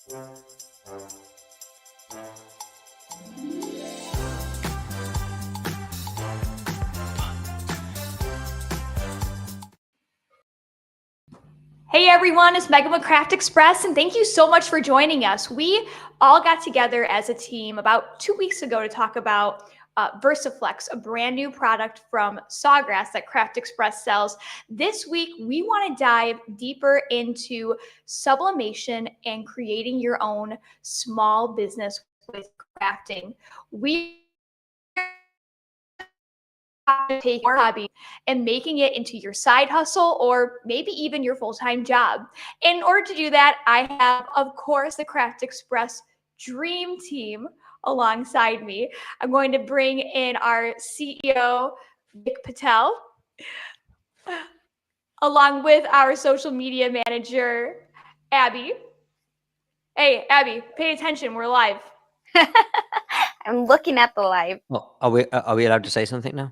Hey everyone, it's Meghan with Craft Express, and thank you so much for joining us. We all got together as a team about 2 weeks ago to talk about VersaFlex, a brand new product from Sawgrass that Craft Express sells. This week, we want to dive deeper into sublimation and creating your own small business with crafting. We to take your hobby and making it into your side hustle or maybe even your full-time job. In order to do that, I have, of course, the Craft Express Dream Team alongside me. I'm going to bring in our CEO, Vic Patel, along with our social media manager, Abby. Hey, Abby, pay attention. We're live. I'm looking at the live. Well, are we allowed to say something now?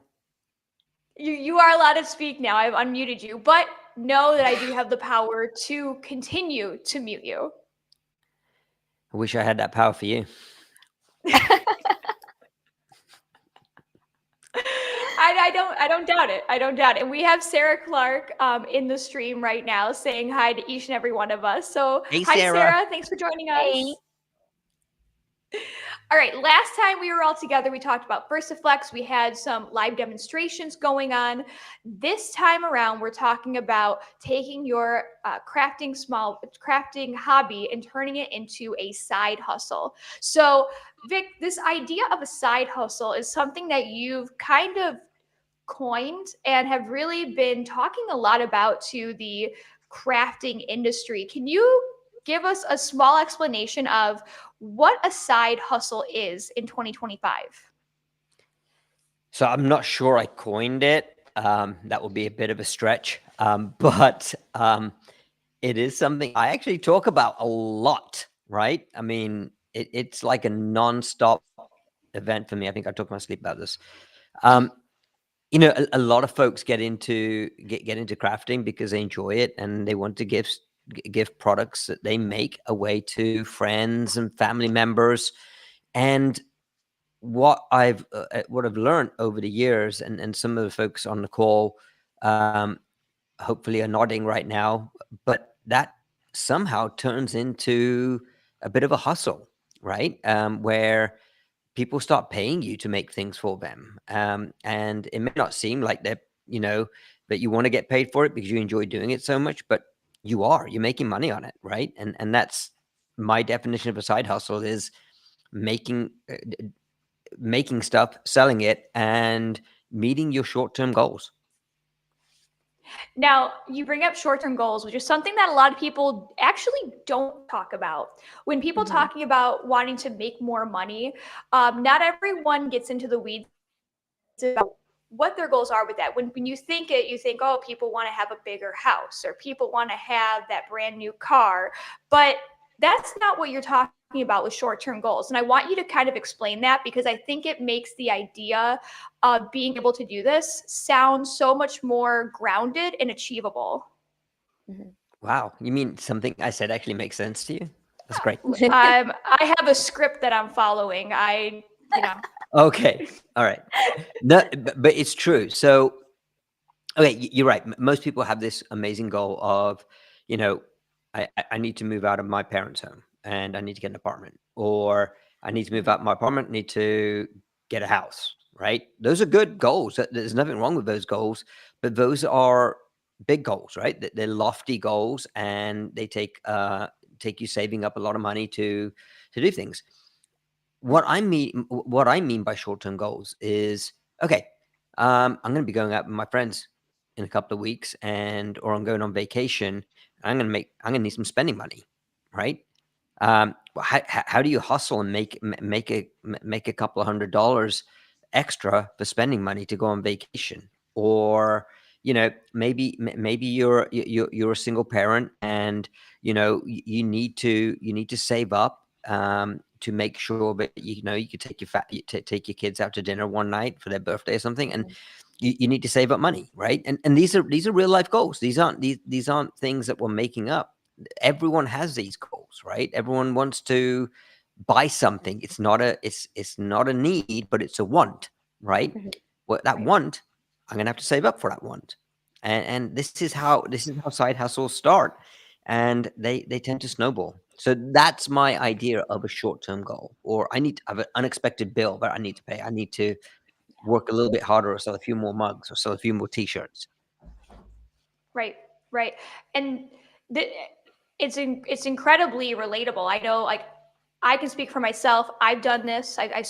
You are allowed to speak now. I've unmuted you, but know that I do have the power to continue to mute you. I wish I had that power for you. I don't doubt it. I don't doubt it. And we have Sarah Clark in the stream right now saying hi to each and every one of us. So Hey, hi, Sarah. Sarah. Thanks for joining us. Hey. All right, last time we were all together, we talked about VersaFlex. We had some live demonstrations going on. This time around, we're talking about taking your crafting hobby and turning it into a side hustle. So, Vic, this idea of a side hustle is something that you've kind of coined and have really been talking a lot about to the crafting industry. Can you give us a small explanation of what a side hustle is in 2025? So I'm not sure I coined it. That would be a bit of a stretch, but it is something I actually talk about a lot, right? I mean, it's like a non-stop event for me. I think I talk my sleep about this. You know, a lot of folks get into crafting because they enjoy it and they want to give products that they make away to friends and family members. And what I've learned over the years, and some of the folks on the call hopefully are nodding right now, but that somehow turns into a bit of a hustle, right? Where people start paying you to make things for them. And it may not seem like that, you know, that you want to get paid for it because you enjoy doing it so much, but you're making money on it, right? And that's my definition of a side hustle is making stuff, selling it, and meeting your short-term goals. Now, you bring up short-term goals, which is something that a lot of people actually don't talk about. When people talking about wanting to make more money, not everyone gets into the weeds about what their goals are with that. When you think it, you think, oh, people want to have a bigger house or people want to have that brand new car. But that's not what you're talking about with short-term goals. And I want you to kind of explain that because I think it makes the idea of being able to do this sound so much more grounded and achievable. Wow. You mean something I said actually makes sense to you? That's great. I have a script that I'm following. Okay. All right. No, but it's true. So, okay, you're right. Most people have this amazing goal of, you know, I need to move out of my parents' home and I need to get an apartment, or I need to move out of my apartment, need to get a house, right? Those are good goals. There's nothing wrong with those goals, but those are big goals, right? They're lofty goals, and they take you saving up a lot of money to do things. What I mean by short-term goals is, okay, I'm going to be going out with my friends in a couple of weeks, or I'm going on vacation. I'm going to need some spending money, right? How do you hustle and make a couple of $100 extra for spending money to go on vacation? Or, you know, maybe you're a single parent, and you know you need to save up to make sure that you could take take your kids out to dinner one night for their birthday or something, and you need to save up money, right? And these are real life goals. These aren't things that we're making up. everyone has these goals, right? Everyone wants to buy something. It's not a need, but it's a want, right? Mhm. Well, that Right. want, I'm gonna have to save up for that want. And this is how side hustles start. And they tend to snowball. So that's my idea of a short-term goal. Or I have an unexpected bill that I need to pay. I need to work a little bit harder or sell a few more mugs or sell a few more t-shirts. Right, right. And the, it's incredibly relatable. I know, like, I can speak for myself. I've done this. I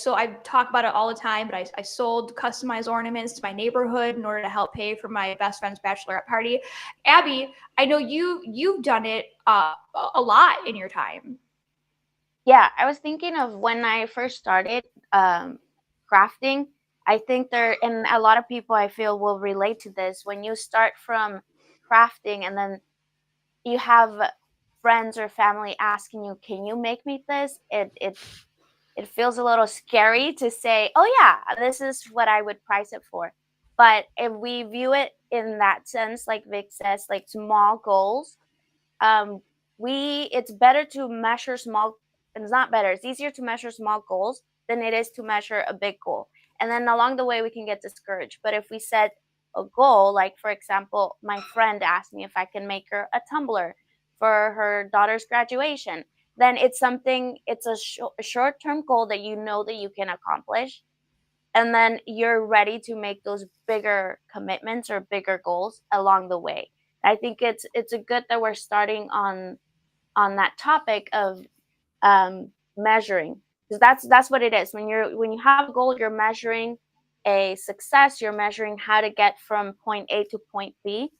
talk about it all the time, but I sold customized ornaments to my neighborhood in order to help pay for my best friend's bachelorette party. Abby, I know you've done it a lot in your time. Yeah, I was thinking of when I first started crafting. I think there, and a lot of people I feel will relate to this. When you start from crafting and then you have friends or family asking you, "Can you make me this?" It feels a little scary to say, "Oh yeah, this is what I would price it for." But if we view it in that sense, like Vic says, like small goals, um, we it's better to measure small. It's not better. It's easier to measure small goals than it is to measure a big goal. And then along the way, we can get discouraged. But if we set a goal, like for example, my friend asked me if I can make her a tumbler for her daughter's graduation, then it's something. It's a short-term goal that you know that you can accomplish, and then you're ready to make those bigger commitments or bigger goals along the way. I think it's a good that we're starting on that topic of measuring, because that's what it is. When you have a goal, you're measuring a success. You're measuring how to get from point A to point B.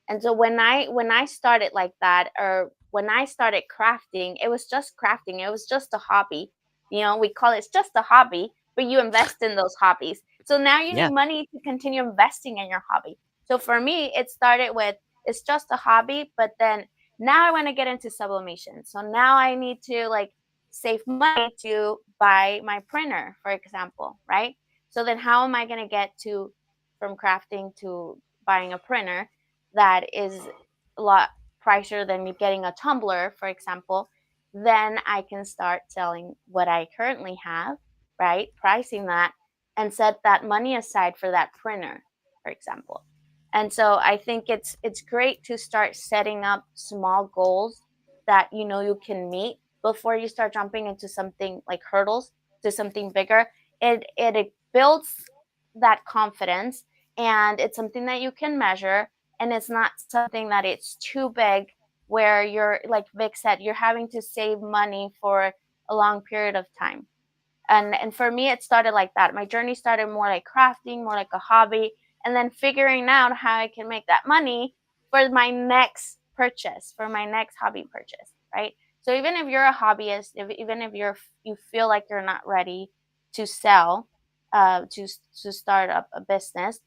And so when I started like that, or when I started crafting, it was just crafting. It was just a hobby. We call it, it's just a hobby, but you invest in those hobbies. So now you need Yeah. money to continue investing in your hobby. So for me, it started with, it's just a hobby, but then now I want to get into sublimation. So now I need to like save money to buy my printer, for example, right? So then how am I going to get to from crafting to buying a printer that is a lot pricier than me getting a tumbler, for example? Then I can start selling what I currently have, right? Pricing that and set that money aside for that printer, for example. And so I think it's great to start setting up small goals that you know you can meet before you start jumping into something like hurdles to something bigger. It builds that confidence, and it's something that you can measure, and it's not something that it's too big where you're, like Vic said, you're having to save money for a long period of time. And for me, it started like that. My journey started more like crafting, more like a hobby, and then figuring out how I can make that money for my next purchase, for my next hobby purchase, right? So even if you're a hobbyist, even if you feel like you're not ready to sell, to start up a business,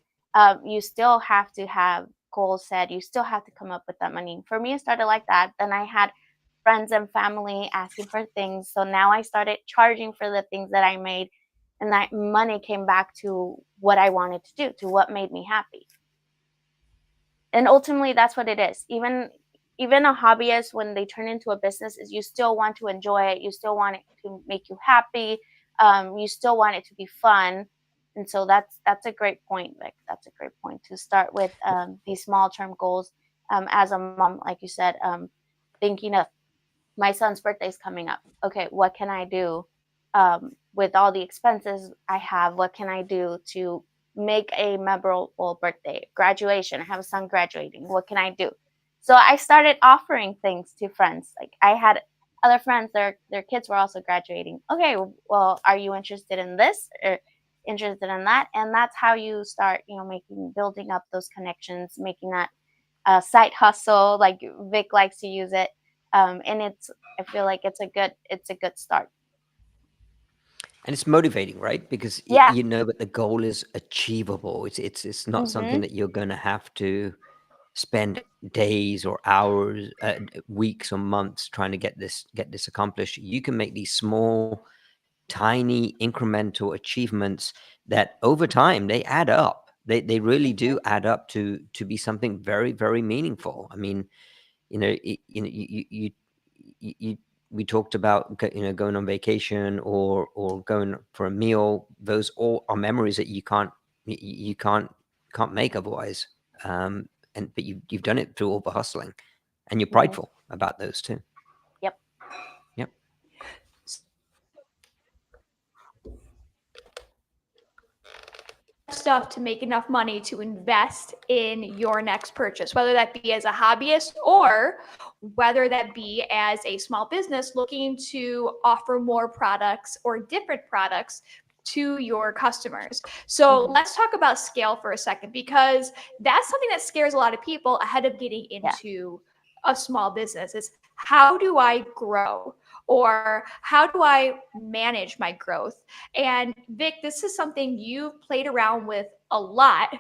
you still have to have goals set. You still have to come up with that money. For me, it started like that. Then I had friends and family asking for things. So now I started charging for the things that I made, and that money came back to what I wanted to do, to what made me happy. And ultimately that's what it is. Even a hobbyist, when they turn into a business, is you still want to enjoy it, you still want it to make you happy, you still want it to be fun. And so that's a great point. Like, that's a great point to start with these small term goals. As a mom, like you said, thinking of my son's birthday is coming up. Okay, what can I do with all the expenses I have? What can I do to make a memorable birthday? Graduation. I have a son graduating. What can I do? So I started offering things to friends. Like, I had other friends, their kids were also graduating. Okay, well, are you interested in this or interested in that? And that's how you start, building up those connections, making that side hustle, like Vic likes to use it. And I feel like it's a good start. And it's motivating, right? Because Yeah. you know that the goal is achievable. It's not something Mhm. that you're going to have to spend days or hours, weeks or months trying to get this accomplished. You can make these small, tiny, incremental achievements that over time they add up. They really do Mhm. add up to be something very, very meaningful. I mean, you we talked about going on vacation or going for a meal. Those all are memories that you can't make otherwise. And but you've done it through all the hustling, and you're prideful about those too. Yep. Yep. Stuff to make enough money to invest in your next purchase, whether that be as a hobbyist or whether that be as a small business looking to offer more products or different products to your customers. So let's talk about scale for a second, because that's something that scares a lot of people ahead of getting into a small business. Is how do I grow? Or how do I manage my growth? And Vic, this is something you've played around with a lot,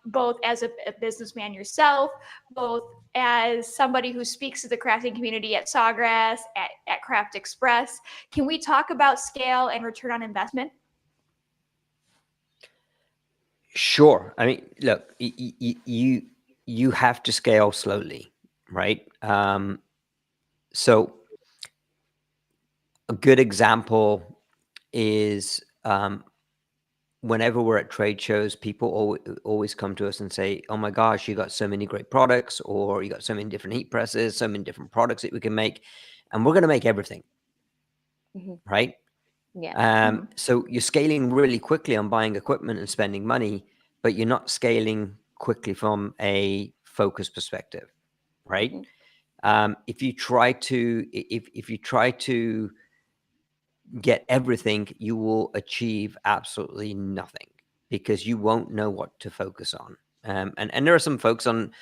both as a businessman yourself, both as somebody who speaks to the crafting community at Sawgrass, at Craft Express. Can we talk about scale and return on investment? Sure. I mean, look, you have to scale slowly, right? So a good example is whenever we're at trade shows, people always come to us and say, "Oh my gosh, you got so many great products, or you got so many different heat presses, so many different products that we can make, and we're going to make everything." Right? Yeah. So you're scaling really quickly on buying equipment and spending money, but you're not scaling quickly from a focus perspective, right? If you try to get everything, you will achieve absolutely nothing because you won't know what to focus on. And there are some folks I'm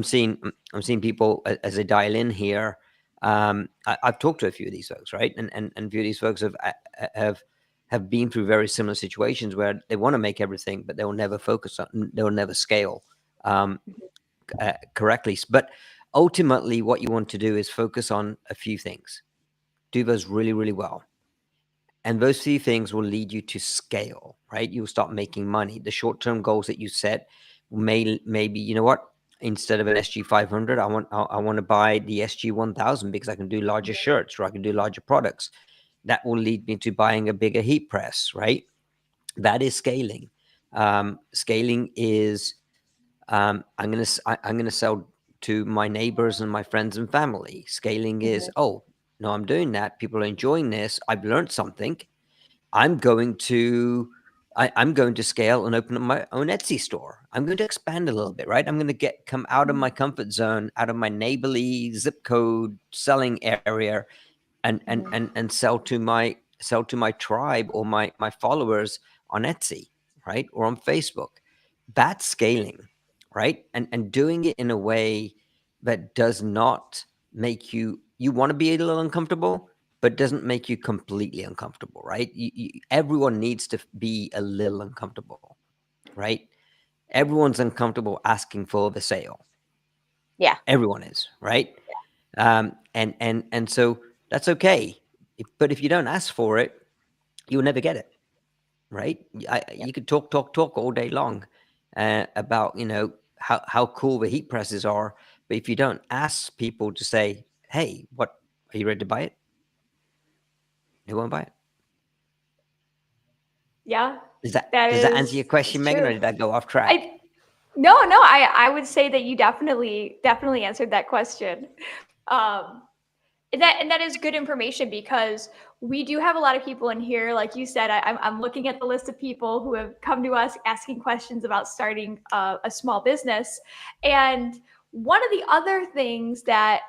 seeing people as they dial in here. I've talked to a few of these folks, right? And a few of these folks have been through very similar situations where they want to make everything, but they will never focus on, they will never scale correctly. But ultimately, what you want to do is focus on a few things, do those really, really well. And those few things will lead you to scale, right? You'll start making money. The short-term goals that you set maybe, you know what? Instead of an SG 500, I want to buy the SG 1000 because I can do larger shirts or I can do larger products. That will lead me to buying a bigger heat press, right? That is scaling. Scaling is I'm gonna sell to my neighbors and my friends and family. Scaling is, oh no, I'm doing that. People are enjoying this. I've learned something. I'm going to I'm going to scale and open up my own Etsy store. I'm going to expand a little bit, right? I'm going to come out of my comfort zone, out of my neighborly zip code selling area, and sell to my tribe or my followers on Etsy, right? Or on Facebook. That's scaling, right? And doing it in a way that does not make you want to be a little uncomfortable, but doesn't make you completely uncomfortable, right? Everyone needs to be a little uncomfortable, right? Everyone's uncomfortable asking for the sale. Yeah. Everyone is, right? And so that's okay. But if you don't ask for it, you'll never get it, right? You could talk all day long about how cool the heat presses are, but if you don't ask people to say, "Hey, what are you ready to buy it?" They won't buy it. Yeah, Does that answer your question, Megan, or did that go off track? No, I would say that you definitely answered that question. And that is good information, because we do have a lot of people in here. Like you said, I'm looking at the list of people who have come to us asking questions about starting a small business. And one of the other things that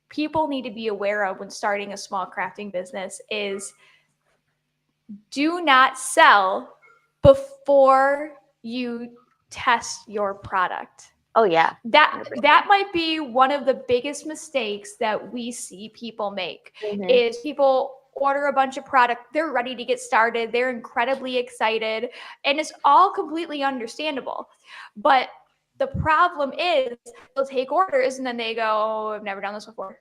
people need to be aware of when starting a small crafting business is do not sell before you test your product. Oh yeah. That might be one of the biggest mistakes that we see people make. Is people order a bunch of product, they're ready to get started, they're incredibly excited, and it's all completely understandable. But the problem is they'll take orders and then they go, "Oh, I've never done this before.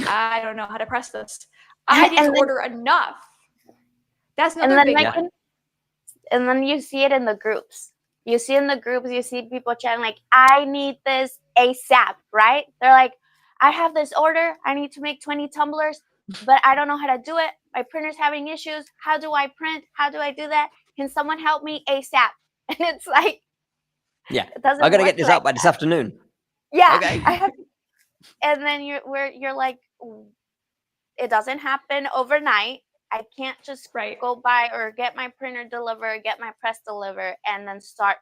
I don't know how to press this. I didn't order enough." That's another big one. And then you see it in the groups. You see in the groups, you see people chatting like, "I need this ASAP, right? They're like, I have this order. I need to make 20 tumblers, but I don't know how to do it. My printer's having issues. How do I print? How do I do that? Can someone help me ASAP? And it's like, Yeah. it I doesn't got to work get this like out by this that. afternoon. Yeah, Okay. I have, and then you're like, it doesn't happen overnight. I can't just Right. go by or get my printer delivered, get my press delivered, and then start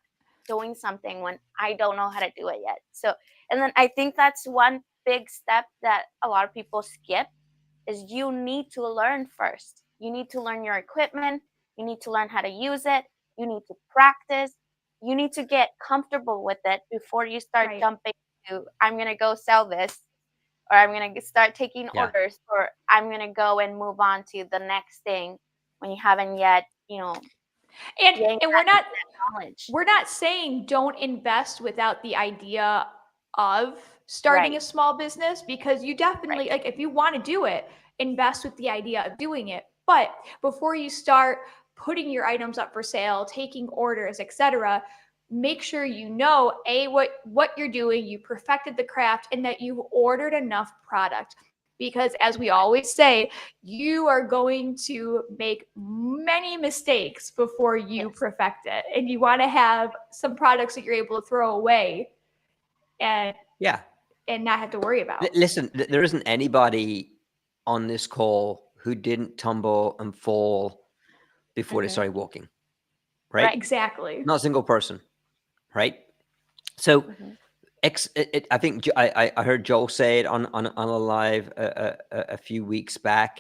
doing something when I don't know how to do it yet. So, and then I think that's one big step that a lot of people skip is you need to learn first. You need to learn your equipment. You need to learn how to use it. You need to practice. You need to get comfortable with it before you start Right. jumping to, I'm going to go sell this, or I'm going to start taking Yeah. orders, or I'm going to go and move on to the next thing when you haven't yet, And gained and we're not that knowledge. we're not saying don't invest without the idea of starting Right, a small business, because you right. definitely, like, if you want to do it, invest with the idea of doing it. But before you start putting your items up for sale, taking orders, etc., make sure you know what you're doing, you perfected the craft, and that you've ordered enough product. Because as we always say, you are going to make many mistakes before you Yes. perfect it. And you want to have some products that you're able to throw away and Yeah. not have to worry about. Listen, there isn't anybody on this call who didn't tumble and fall before they Hmm. started walking, right? Right. Exactly. Not a single person, right? So, Hmm. I think I heard Joel say it on a live a few weeks back.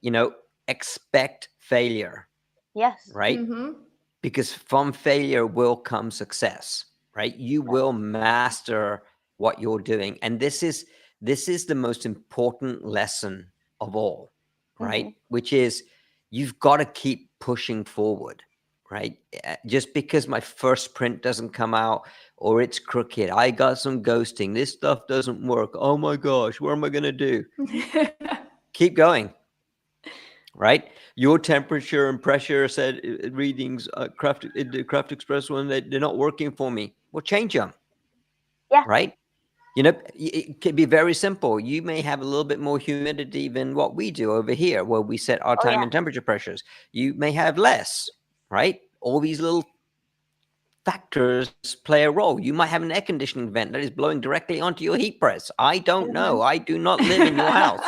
You know, expect failure, Yes. right? Mm-hmm. Because from failure will come success, right? You Right. will master what you're doing, and this is the most important lesson of all, right? Hmm. Which is you've got to keep pushing forward, right? Just because my first print doesn't come out or it's crooked, I got some ghosting, this stuff doesn't work, oh my gosh, what am I going to do? Keep going, right? Your temperature and pressure said readings, the Craft Express one, they're not working for me. Well, change them, Yeah. right? You know, it can be very simple. You may have a little bit more humidity than what we do over here, where we set our Oh time yeah. and temperature pressures. You may have less, right? All these little factors play a role. You might have an air conditioning vent that is blowing directly onto your heat press. I don't Hmm. know. I do not live in your house,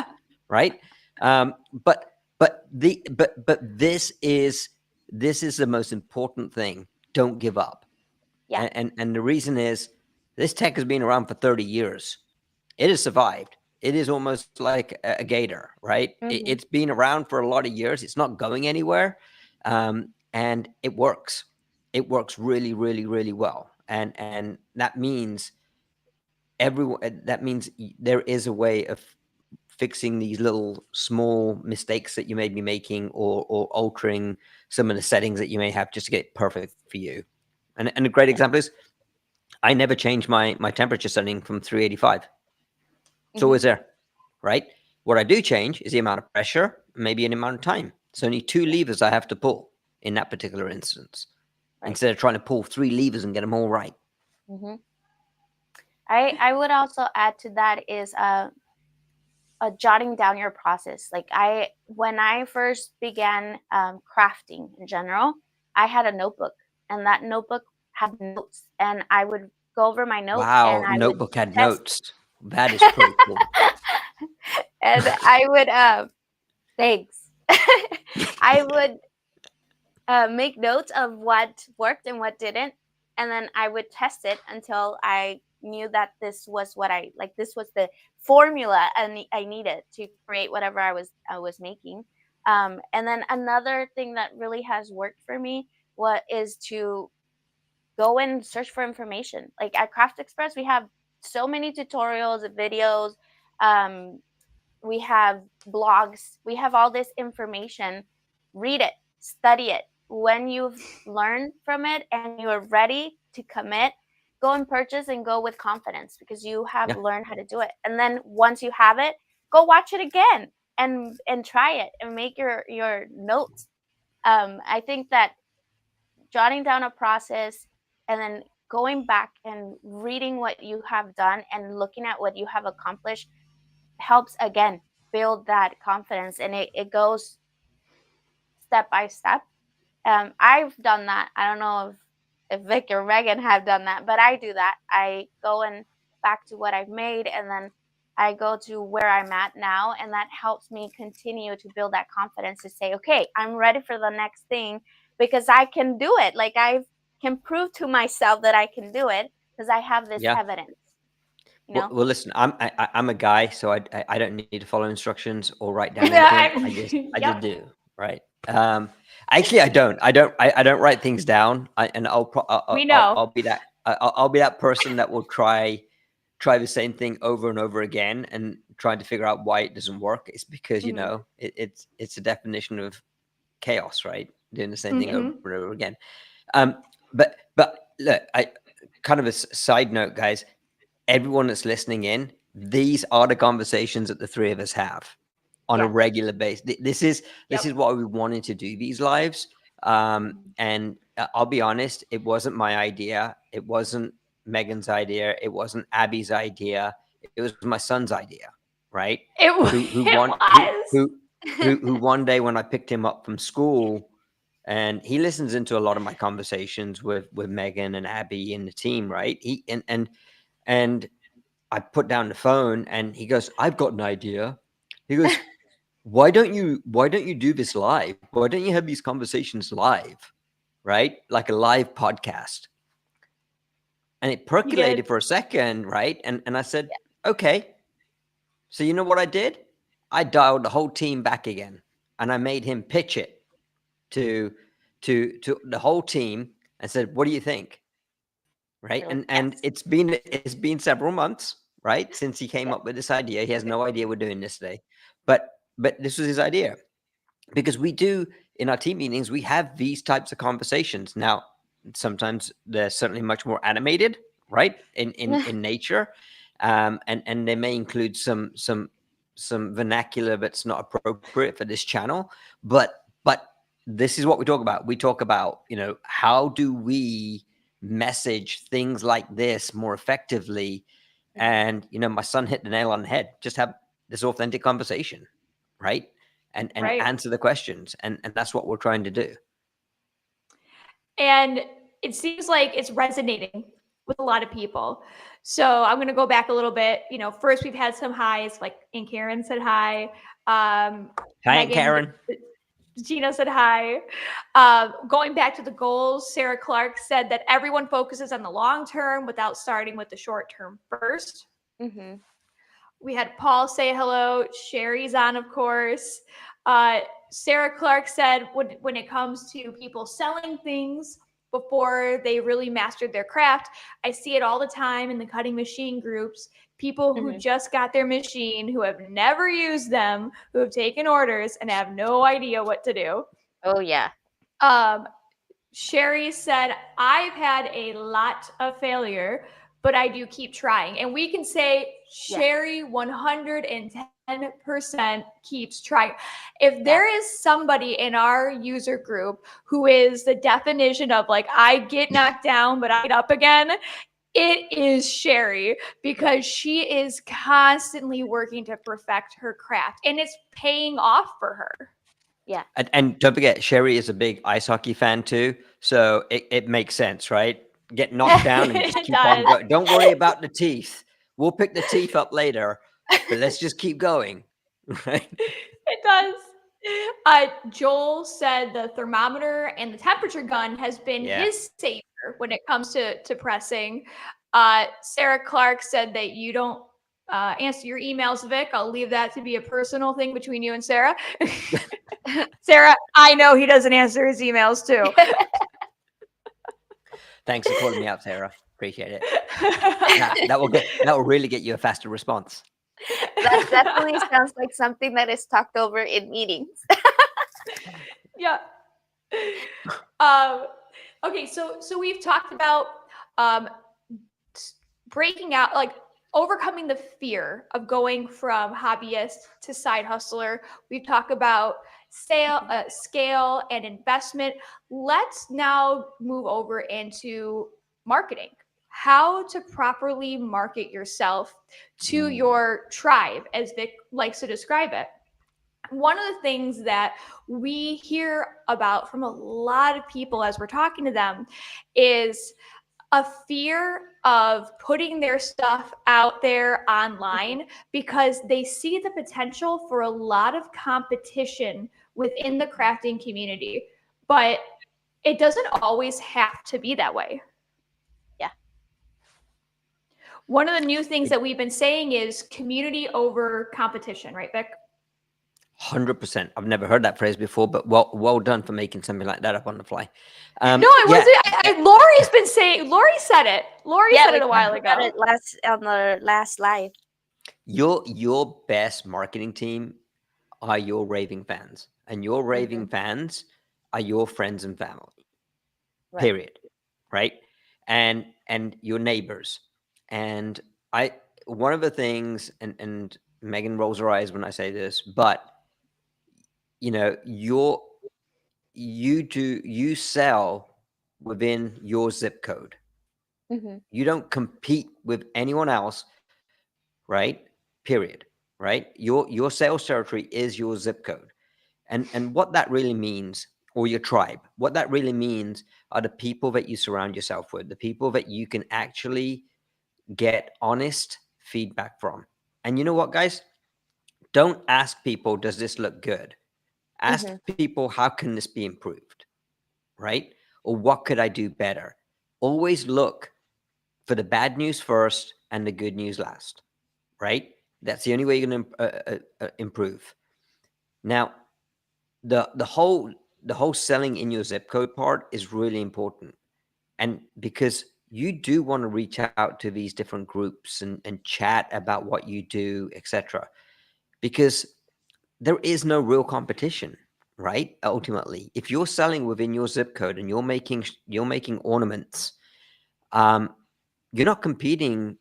right? But this is the most important thing. Don't give up. Yeah. And the reason is this tech has been around for 30 years. It has survived. It is almost like a gator, right? Hmm. It's been around for a lot of years. It's not going anywhere, and it works. It works really, really, really well. And that means everyone. That means there is a way of fixing these little small mistakes that you may be making, or altering some of the settings that you may have just to get it perfect for you. And a great Yeah. example is I never change my temperature setting from 385. It's Hmm. always there, right? What I do change is the amount of pressure, maybe an amount of time. It's only two levers I have to pull in that particular instance, Right. instead of trying to pull three levers and get them all right. Hmm. I would also add to that is jotting down your process. Like when I first began crafting in general, I had a notebook, and that notebook had notes, and I would go over my notes, and Wow, I would notebook had test, notes. That is pretty cool. and I would thanks. I would make notes of what worked and what didn't, and then I would test it until I knew that this was what I like. This was the formula I needed to create whatever I was making. And then another thing that really has worked for me what is to go and search for information. Like at Craft Express, we have so many tutorials, videos. Um, we have blogs, we have all this information. Read it, study it. When you've learned from it and you're ready to commit, go and purchase and go with confidence because you have Yeah. learned how to do it. And then once you have it, go watch it again and try it and make your notes. I think that jotting down a process and then going back and reading what you have done and looking at what you have accomplished helps again build that confidence, and it goes step by step. I've done that. I don't know if Vic or Megan have done that, but I do that. I go and back to what I've made, and then I go to where I'm at now, and that helps me continue to build that confidence to say, okay, I'm ready for the next thing because I can do it. Like I can prove to myself that I can do it because I have this Yeah. evidence. You Well, know? well, listen, I'm a guy, so I don't need to follow instructions or write down Yeah, anything. I just yep. do, right? Actually, I don't write things down. And We know. I'll be that person that will try the same thing over and over again and trying to figure out why it doesn't work. It's because Mhm. it's a definition of chaos, right? Doing the same thing over Mhm. and over again. But look, I kind of a side note, guys. Everyone that's listening in, these are the conversations that the three of us have on a Yeah. regular basis. This is Yep. what we wanted to do these lives. And I'll be honest, it wasn't my idea. It wasn't Megan's idea. It wasn't Abby's idea. It was my son's idea, right? It Who it one was. who one day when I picked him up from school, and he listens into a lot of my conversations with Megan and Abby and the team, right? And I put down the phone and he goes, "I've got an idea." He goes, why don't you do this live? Why don't you have these conversations live? Right? Like a live podcast. And it You did. percolated for a second, right? And I said, okay. So you know what I did? I dialed the whole team back again and I made him pitch it to to the whole team and said, "What do you think?" Right? True. And Yes. it's been several months, right, since he came Yeah. up with this idea. He has no idea we're doing this today, but this was his idea, because we do in our team meetings, we have these types of conversations. Now sometimes they're certainly much more animated, right, in nature, and they may include some vernacular that's not appropriate for this channel, but this is what we talk about. We talk about, how do we message things like this more effectively. Mhm. And my son hit the nail on the head. Just have this authentic conversation, right? And Right. answer the questions, and that's what we're trying to do. And it seems like it's resonating with a lot of people. So I'm going to go back a little bit. First we've had some highs, like Aunt Karen said hi. Hi, Aunt Megan, Karen. Gina said hi. Going back to the goals, Sarah Clark said that everyone focuses on the long term without starting with the short term first. Mhm. We had Paul say hello. Sherry's on, of course. Sarah Clark said when it comes to people selling things before they really mastered their craft, I see it all the time in the cutting machine groups. People who Mhm. just got their machine, who have never used them, who have taken orders and have no idea what to do. Oh yeah. Um, Sherry said, I've had a lot of failure, but I do keep trying. And we can say Yes. Sherry 110% keeps trying. If Yeah. there is somebody in our user group who is the definition of like, I get knocked down, but I get up again, it is Sherry, because she is constantly working to perfect her craft and it's paying off for her. Yeah. And don't forget, Sherry is a big ice hockey fan too, so it makes sense, right? Get knocked down and just It keep on does. going. Don't worry about the teeth. We'll pick the teeth up later, but let's just keep going, right? It does. Joel said the thermometer and the temperature gun has been Yeah. his savior when it comes to pressing. Sarah Clark said that you don't answer your emails, Vic. I'll leave that to be a personal thing between you and Sarah. Sarah, I know he doesn't answer his emails too. Thanks for calling me out, Sarah. Appreciate it. That will really get you a faster response. That definitely sounds like something that is talked over in meetings. Yeah. Okay, so we've talked about um, breaking out, like overcoming the fear of going from hobbyist to side hustler. We've talked about scale and investment. Let's now move over into marketing, how to properly market yourself to Mm. your tribe, as Vic likes to describe it. One of the things that we hear about from a lot of people as we're talking to them is a fear of putting their stuff out there online because they see the potential for a lot of competition within the crafting community. But it doesn't always have to be that way. Yeah. One of the new things that we've been saying is community over competition, right, Vic? 100%. I've never heard that phrase before, but well done for making something like that up on the fly. No, it Yeah, wasn't. Lori's been saying. Lori said it. Lori Yeah, said we it a while talked about ago. it last on the last live. your best marketing team are your raving fans, and your raving Mhm. fans are your friends and family. Right. Period. Right? And your neighbors. And I one of the things, and Megan rolls her eyes when I say this, but you know, you sell within your zip code. Mhm. You don't compete with anyone else, right? Period. Right? Your sales territory is your zip code. And what that really means, or your tribe, what that really means are the people that you surround yourself with, the people that you can actually get honest feedback from. And you know what, guys? Don't ask people, does this look good? Ask Mhm. people, how can this be improved? Right? Or what could I do better? Always look for the bad news first and the good news last. Right? That's the only way you're going to improve. Now, the whole selling in your zip code part is really important, and because you do want to reach out to these different groups and chat about what you do, etc., because there is no real competition, right? Ultimately, if you're selling within your zip code and you're making ornaments, um, you're not competing.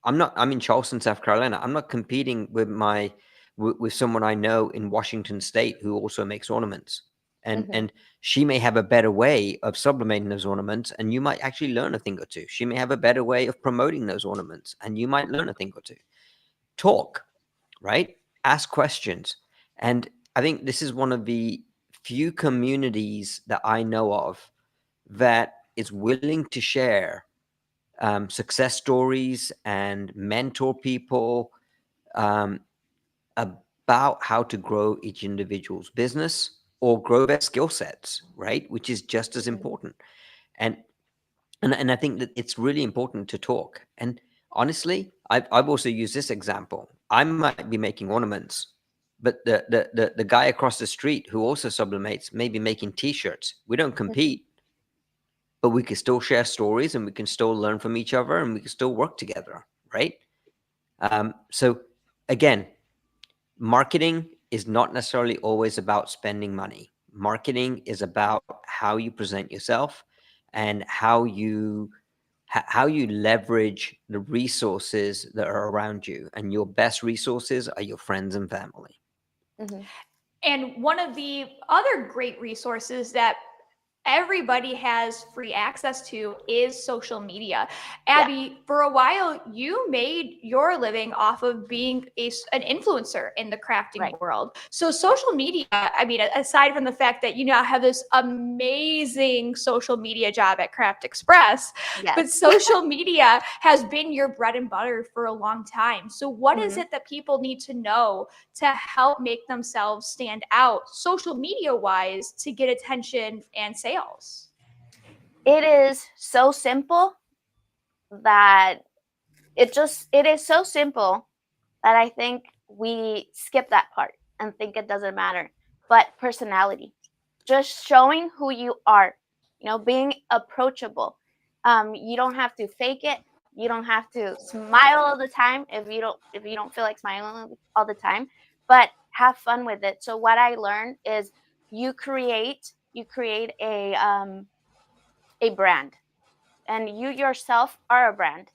I'm in Charleston, South Carolina. I'm not competing with someone I know in Washington State who also makes ornaments. And Mhm. and she may have a better way of sublimating those ornaments, and you might actually learn a thing or two. She may have a better way of promoting those ornaments, and you might learn a thing or two. Talk, right? Ask questions. And I think this is one of the few communities that I know of that is willing to share success stories and mentor people um, about how to grow each individual's business or grow their skill sets, right? Which is just as Mhm. important. And and I think that it's really important to talk. And honestly, I've also used this example. I might be making ornaments, but the guy across the street who also sublimates may be making T-shirts. We don't Mhm. compete, but we can still share stories and we can still learn from each other and we can still work together, right? So again, marketing is not necessarily always about spending money. Marketing is about how you present yourself and how you leverage the resources that are around you. And your best resources are your friends and family. Mhm. And one of the other great resources that everybody has free access to is social media. Yeah. Abby, for a while, you made your living off of being an influencer in the crafting Right. world. So, social media, I mean, aside from the fact that you now have this amazing social media job at Craft Express, but Yes. social media has been your bread and butter for a long time. So, what is Mhm. it that people need to know to help make themselves stand out social media wise to get attention and sales? It is so simple that it is so simple that I think we skip that part and think it doesn't matter. But personality, just showing who you are, being approachable. You don't have to fake it. You don't have to smile all the time if you don't feel like smiling all the time, but have fun with it. So what I learned is you create a brand, and you yourself are a brand.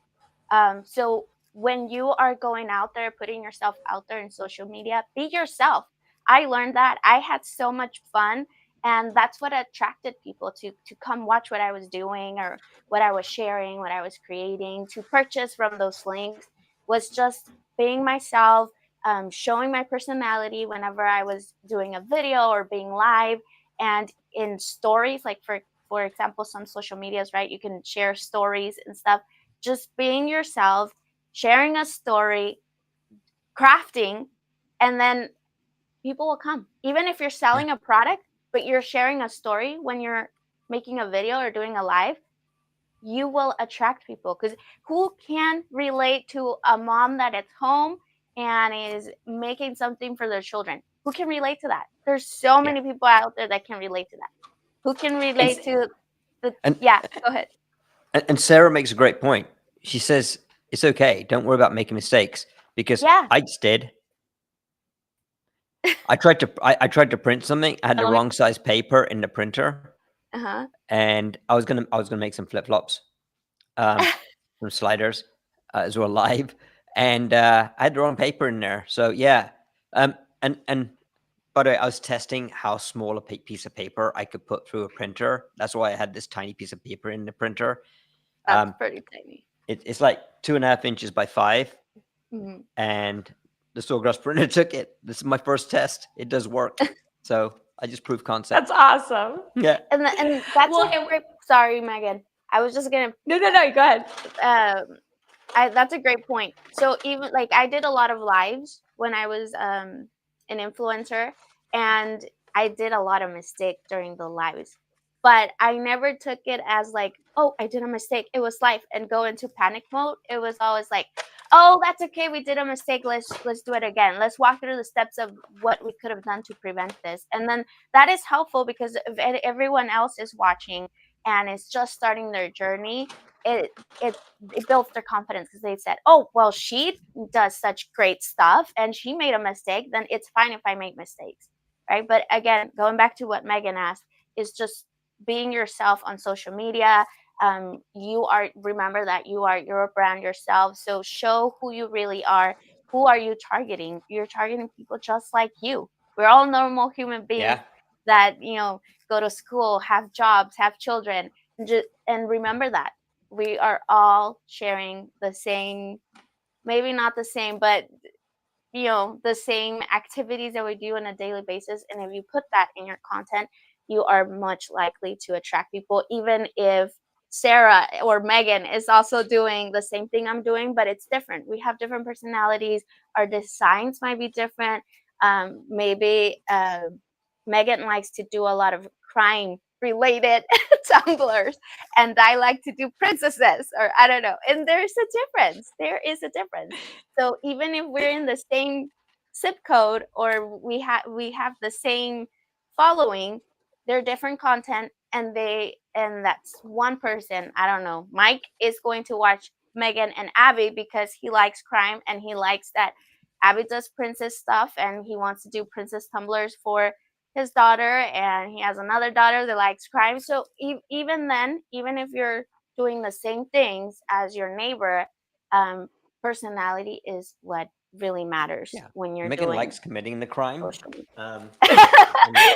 So when you are going out there, putting yourself out there in social media, be yourself. I learned that. I had so much fun, And that's what attracted people to come watch what I was doing or what I was sharing, what I was creating, to purchase from those links, was just being myself, showing my personality whenever I was doing a video or being live. And in stories, like for example, some social medias, right? You can share stories and stuff. Just being yourself, sharing a story, crafting, and then people will come. Even if you're selling a product, but you're sharing a story when you're making a video or doing a live, you will attract people. Because who can relate to a mom that at home and is making something for their children? Who can relate to that? There's so many people out there that can relate to that. Who can relate to the And go ahead. and Sarah makes a great point. She says it's okay. Don't worry about making mistakes, because Yeah. I just did. I tried to print something. I had the wrong size paper in the printer, Uh-huh. and I was gonna make some flip flops, some sliders, as well live, and I had the wrong paper in there. So yeah, and by the way, I was testing how small a piece of paper I could put through a printer. That's why I had this tiny piece of paper in the printer. That's pretty tiny. It's like 2.5 inches by 5, Mm-hmm. and the Sawgrass printer took it. This is my first test. It does work. So I just proved concept. That's awesome. Yeah. And that's Well, a great. Sorry, Megan. I was just gonna. No, go ahead. That's a great point. So even like I did a lot of lives when I was an influencer, and I did a lot of mistakes during the lives. But I never took it as like, oh, I did a mistake. It was life, and go into panic mode. It was always like, oh, that's okay. We did a mistake. Let's do it again. Let's walk through the steps of what we could have done to prevent this. And then that is helpful, because if everyone else is watching and is just starting their journey, it builds their confidence, because they said, oh, well, she does such great stuff and she made a mistake, then it's fine if I make mistakes, right? But again, going back to what Megan asked, is just being yourself on social media. Remember that you're a brand yourself, so show who you really are. Who are you targeting? You're targeting people just like you. We're all normal human beings that go to school, have jobs, have children, and remember that we are all sharing the same, maybe not the same, but the same activities that we do on a daily basis. And if you put that in your content, you are much likely to attract people, even if Sarah or Megan is also doing the same thing I'm doing, but it's different. We have different personalities. Our designs might be different. Maybe Megan likes to do a lot of crime related tumblers, and I like to do princesses, or I don't know. And there is a difference. So even if we're in the same zip code, or we have the same following, they're different content, and that's one person. I don't know. Mike is going to watch Megan and Abby because he likes crime, and he likes that Abby does princess stuff, and he wants to do princess tumblers for his daughter, and he has another daughter that likes crime. So even then, even if you're doing the same things as your neighbor, personality is what really matters when you're Megan doing likes committing the crime. social media.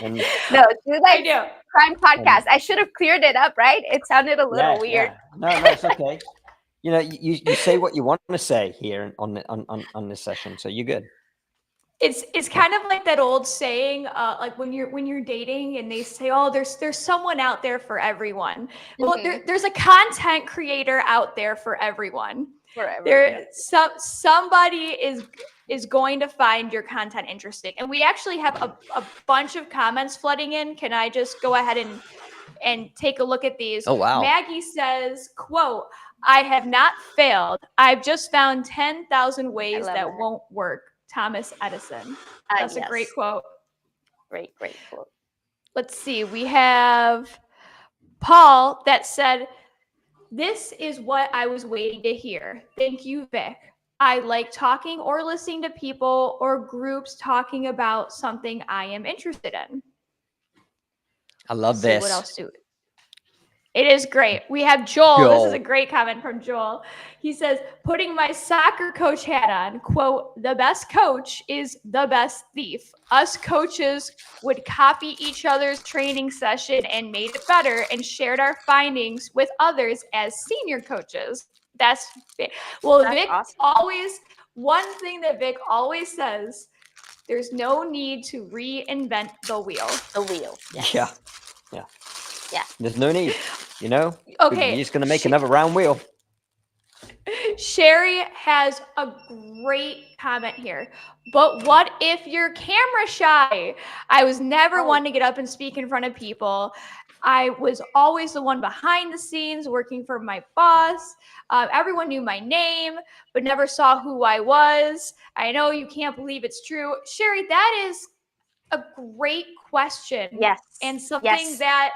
And No, do like I do. crime podcast. I should have cleared it up, right? It sounded a little weird. No, it's okay. You say what you want to say here on this session, so you're good. It's kind of like that old saying, like when you're dating and they say, oh, there's someone out there for everyone. Well, there's a content creator out there for everyone. Somebody is going to find your content interesting. And we actually have a bunch of comments flooding in. Can I just go ahead and take a look at these? Oh, wow. Maggie says, quote, I have not failed. I've just found 10,000 ways that won't work. Thomas Edison. That's a great quote. Great quote. Let's see. We have Paul that said, this is what I was waiting to hear. Thank you, Vic. I like talking or listening to people or groups talking about something I am interested in. I love this. What else do? It is great. We have Joel. This is a Joel. great comment from Joel. He says, putting my soccer coach hat on, quote, the best coach is the best thief. Us coaches would copy each other's training session and made it better and shared our findings with others as senior coaches. Well, That's Vic awesome. always, one thing that Vic always says, there's no need to reinvent the wheel. The wheel. Yes. Yeah. There's no need, You're Okay. just going to make another round wheel. Sherry has a great comment here. But what if you're camera shy? I was never one to get up and speak in front of people. I was always the one behind the scenes working for my boss. Everyone knew my name, but never saw who I was. I know you can't believe it's true. Sherry, that is a great question. Yes. And something that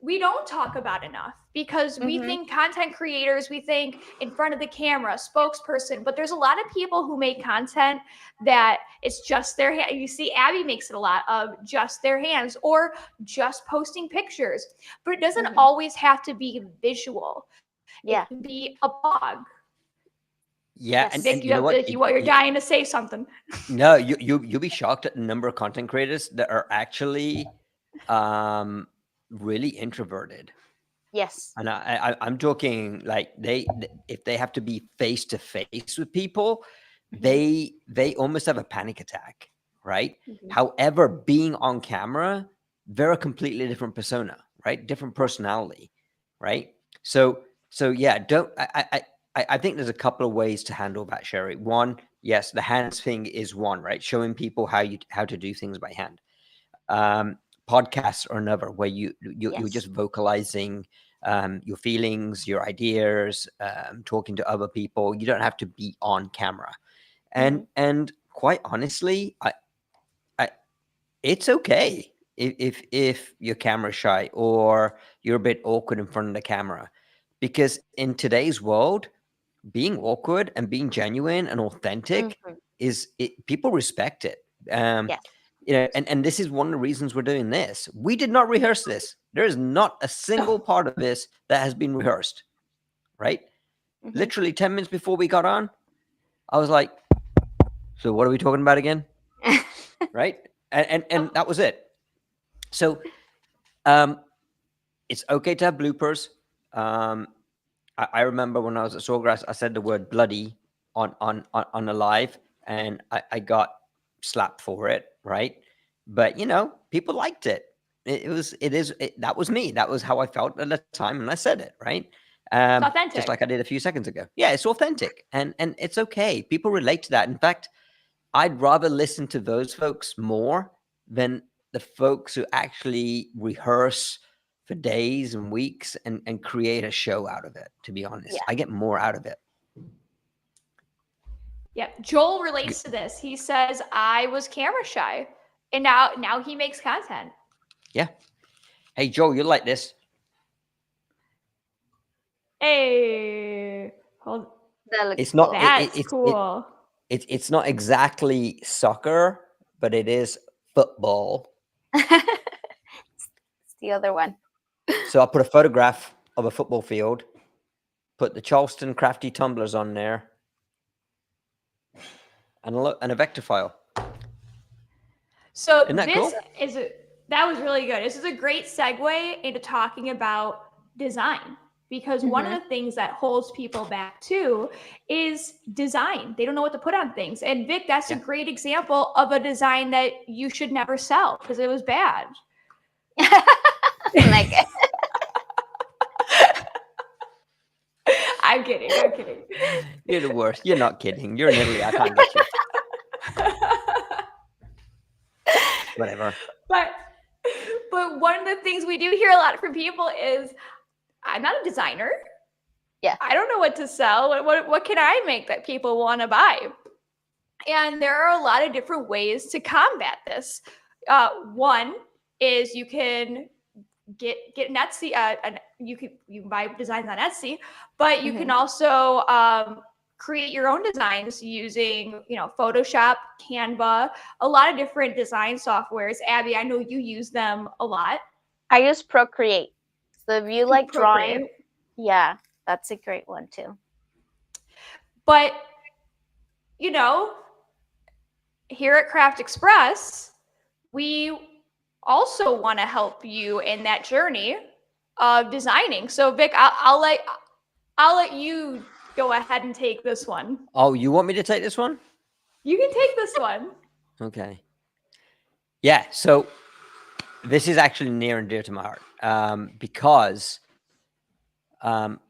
we don't talk about enough because we think content creators, we think in front of the camera, spokesperson, but there's a lot of people who make content that it's just their hand. You see, Abby makes it a lot of just their hands or just posting pictures, but it doesn't always have to be visual. Yeah. It can be a blog. Yeah, Yes. and you know what? You're dying to say something. No, you'll be shocked at the number of content creators that are actually really introverted. Yes. And I'm talking like if they have to be face to face with people, they almost have a panic attack, right? However, being on camera, they're a completely different persona, right? Different personality, right? So yeah, I think there's a couple of ways to handle that, Sherry. One, yes, the hands thing is one, right? Showing people how to do things by hand. Podcasts are another where you're just vocalizing your feelings, your ideas, talking to other people. You don't have to be on camera, and quite honestly, I it's okay if you're camera shy or you're a bit awkward in front of the camera, because in today's world, being awkward and being genuine and authentic people respect it. Yes. And this is one of the reasons we're doing this. We did not rehearse this. There is not a single part of this that has been rehearsed, right? Literally 10 minutes before we got on, I was like, so what are we talking about again? Right? And that was it. So it's okay to have bloopers. I remember when I was at Sawgrass, I said the word bloody on a live, and I got slapped for it, right? But people liked it. That was me. That was how I felt at the time, and I said it, right? It's authentic. Just like I did a few seconds ago. Yeah, it's authentic, and it's okay. People relate to that. In fact, I'd rather listen to those folks more than the folks who actually rehearse for days and weeks and create a show out of it. To be honest, I get more out of it. Yeah, Joel relates to this. He says, I was camera shy, and now he makes content. Yeah. Hey, Joel, you like this? Hey, hold. It's not. That's cool. It's not exactly soccer, but it is football. It's the other one. So I put a photograph of a football field, put the Charleston Crafty tumblers on there, and a vector file. So Isn't that cool? That was really good. This is a great segue into talking about design, because one of the things that holds people back too is design. They don't know what to put on things. And Vic, that's a great example of a design that you should never sell because it was bad. Like it. I'm kidding. You're the worst. You're not kidding. You're in Italy. I can't get you. Whatever. But one of the things we do hear a lot from people is, I'm not a designer. Yeah. I don't know what to sell. What can I make that people want to buy? And there are a lot of different ways to combat this. One is you can get an Etsy, and you can buy designs on Etsy, but you can also create your own designs using, Photoshop, Canva, a lot of different design softwares. Abby, I know you use them a lot. I use Procreate. So if you like drawing, Procreate. yeah, that's a great one too. But, you know, here at Craft Express, we also want to help you in that journey of designing. So Vic, I'll let you go ahead and take this one. Oh, you want me to take this one? You can take this one. Okay. Yeah. So this is actually near and dear to my heart, because um,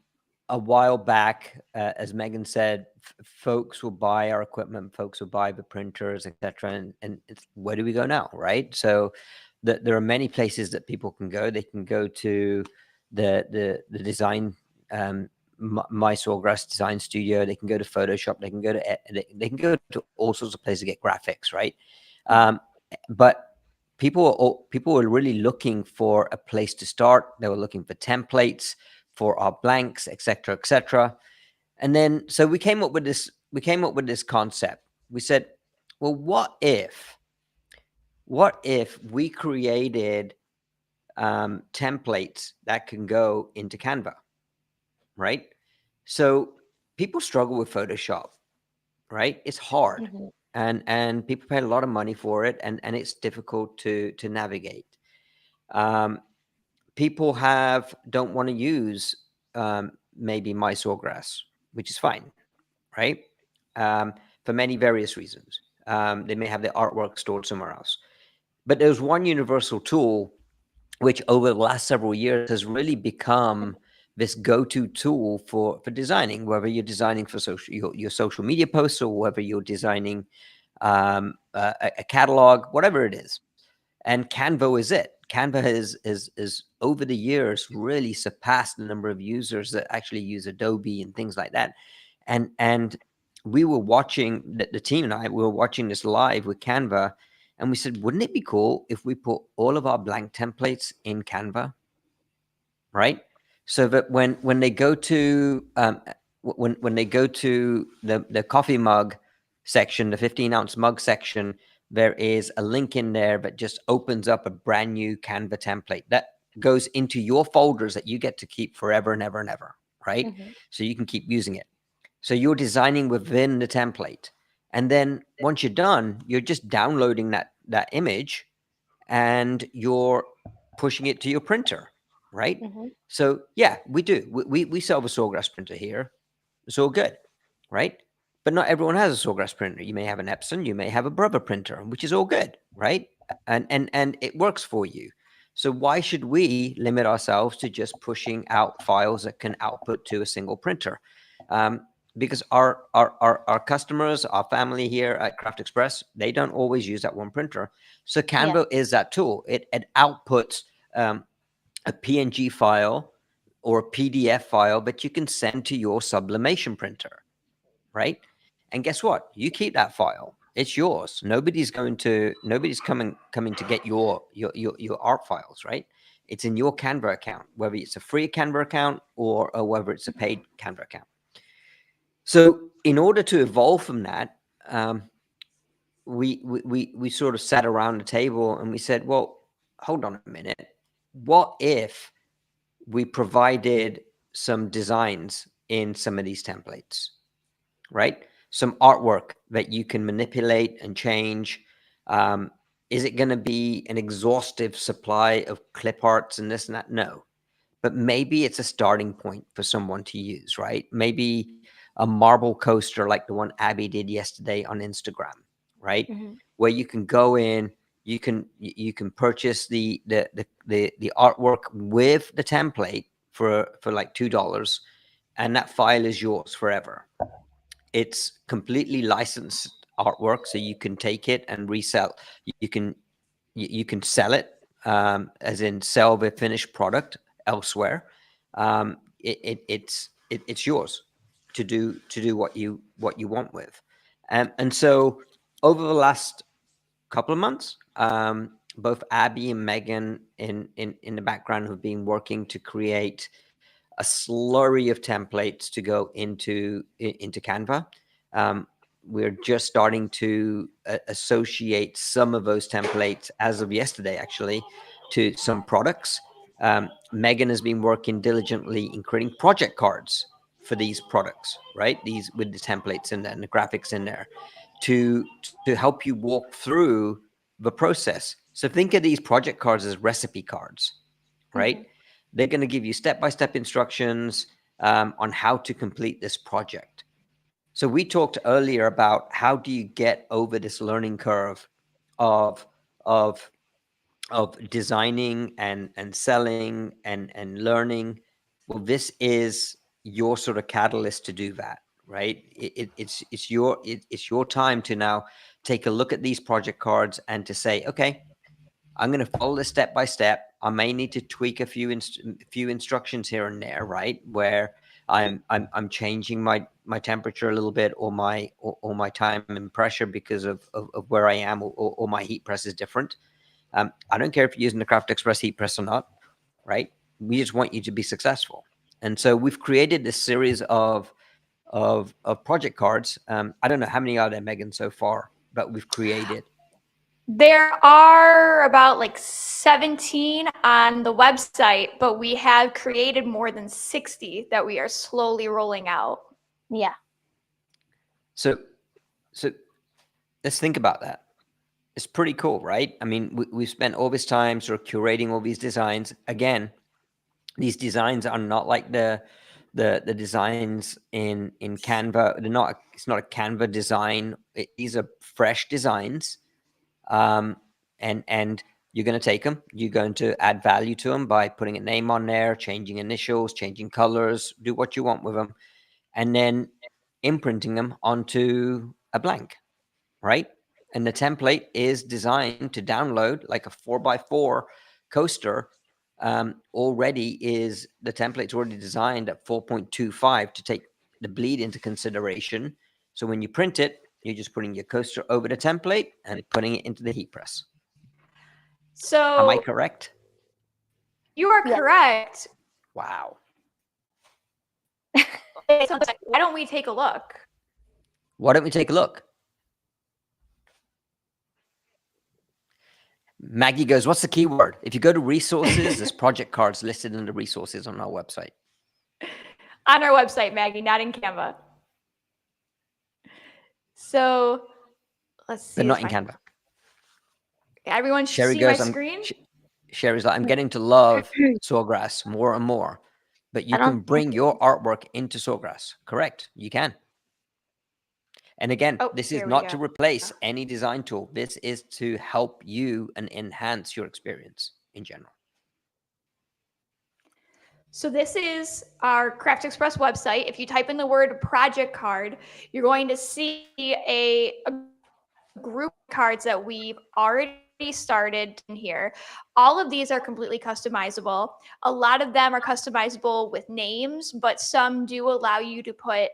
a while back, as Megan said, folks will buy our equipment, folks will buy the printers, etc. And where do we go now, right? So there are many places that people can go. They can go to the design, my Sawgrass Design Studio. They can go to Photoshop. They can go to they can go to all sorts of places to get graphics, right? Um, but people were really looking for a place to start. They were looking for templates for our blanks, etc., etc. And then so we came up with this concept. We said, well, what if we created templates that can go into Canva, right? So people struggle with Photoshop, right? It's hard, Mhm. and people pay a lot of money for it, and it's difficult to navigate. Um, People don't want to use maybe my Sawgrass, which is fine, right? For many various reasons. They may have their artwork stored somewhere else. But there's one universal tool which over the last several years has really become this go-to tool for designing, whether you're designing for your social media posts or whether you're designing a catalog, whatever it is. And Canva is it. Canva is over the years really surpassed the number of users that actually use Adobe and things like that. And we were watching the team and I we were watching this live with Canva, and we said, wouldn't it be cool if we put all of our blank templates in Canva, right? So that when they go to when they go to the coffee mug section, the 15-ounce mug section, there is a link in there that just opens up a brand new Canva template that goes into your folders that you get to keep forever and ever and ever, right? Mhm. So you can keep using it. So you're designing within the template, and then once you're done, you're just downloading that image and you're pushing it to your printer, right? Mhm. So yeah, we do. We sell the Sawgrass printer here. It's all good, right? But not everyone has a Sawgrass printer. You may have an Epson, you may have a Brother printer, which is all good, right? And it works for you. So why should we limit ourselves to just pushing out files that can output to a single printer? Um, because our customers, our family here at Craft Express, they don't always use that one printer. So Yeah. Canva is that tool. It outputs a PNG file or a PDF file that you can send to your sublimation printer, right? And guess what? You keep that file. It's yours. Nobody's coming to get your art files, right? It's in your Canva account, whether it's a free Canva account or whether it's a paid Canva account. So in order to evolve from that, um, we sort of sat around the table and we said, well, hold on a minute. What if we provided some designs in some of these templates, right? Some artwork that you can manipulate and change. Um, is it going to be an exhaustive supply of clip arts and this and that? No. But maybe it's a starting point for someone to use, right? Maybe a marble coaster like the one Abby did yesterday on Instagram, right? Mhm. Where you can go in, you can purchase the artwork with the template for like $2, and that file is yours forever. It's completely licensed artwork, so you can take it and resell. You can sell it, as in sell the finished product elsewhere. It's yours to do what you want with. And so over the last couple of months, both Abby and Megan in the background have been working to create a slurry of templates to go into Canva. Um, we're just starting to associate some of those templates as of yesterday, actually, to some products. Megan has been working diligently in creating project cards for these products, right? These with the templates in there and the graphics in there to help you walk through the process. So think of these project cards as recipe cards, right? They're going to give you step-by-step instructions on how to complete this project. So we talked earlier about how do you get over this learning curve of of designing and selling and learning. Well, this is your sort of catalyst to do that, right? It's your time to now take a look at these project cards and to say, okay, I'm going to follow this step by step. I may need to tweak a few instructions here and there, right? Where I'm changing my temperature a little bit, or my time and pressure because of where I am, or my heat press is different. I don't care if you're using the Craft Express heat press or not, right? We just want you to be successful. And so we've created this series of project cards. I don't know how many are there, Megan, so far, but we've created. There are about like 17 on the website, but we have created more than 60 that we are slowly rolling out. Yeah. So let's think about that. It's pretty cool, right? I mean, we've spent all this time sort of curating all these designs. Again, these designs are not like the designs in Canva. They're not. It's not a Canva design. These are fresh designs, and you're going to take them. You're going to add value to them by putting a name on there, changing initials, changing colors, do what you want with them, and then imprinting them onto a blank, right? And the template is designed to download like a 4x4 coaster. The template's already designed at 4.25 to take the bleed into consideration. So when you print it, you're just putting your coaster over the template and putting it into the heat press. So Am I correct? You are correct. Wow. Why don't we take a look? Why don't we take a look? Maggie goes, what's the keyword? If you go to resources, there's project cards listed in the resources on our website. On our website, Maggie, not in Canva. So let's see. But not in Canva. Everyone should Sherry see goes, my screen. Sherry's like, I'm getting to love Sawgrass more and more. But you can bring your artwork into Sawgrass. Correct. You can. And again, this is not to replace any design tool. This is to help you and enhance your experience in general. So this is our Craft Express website. If you type in the word project card, you're going to see a group of cards that we've already started in here. All of these are completely customizable. A lot of them are customizable with names, but some do allow you to put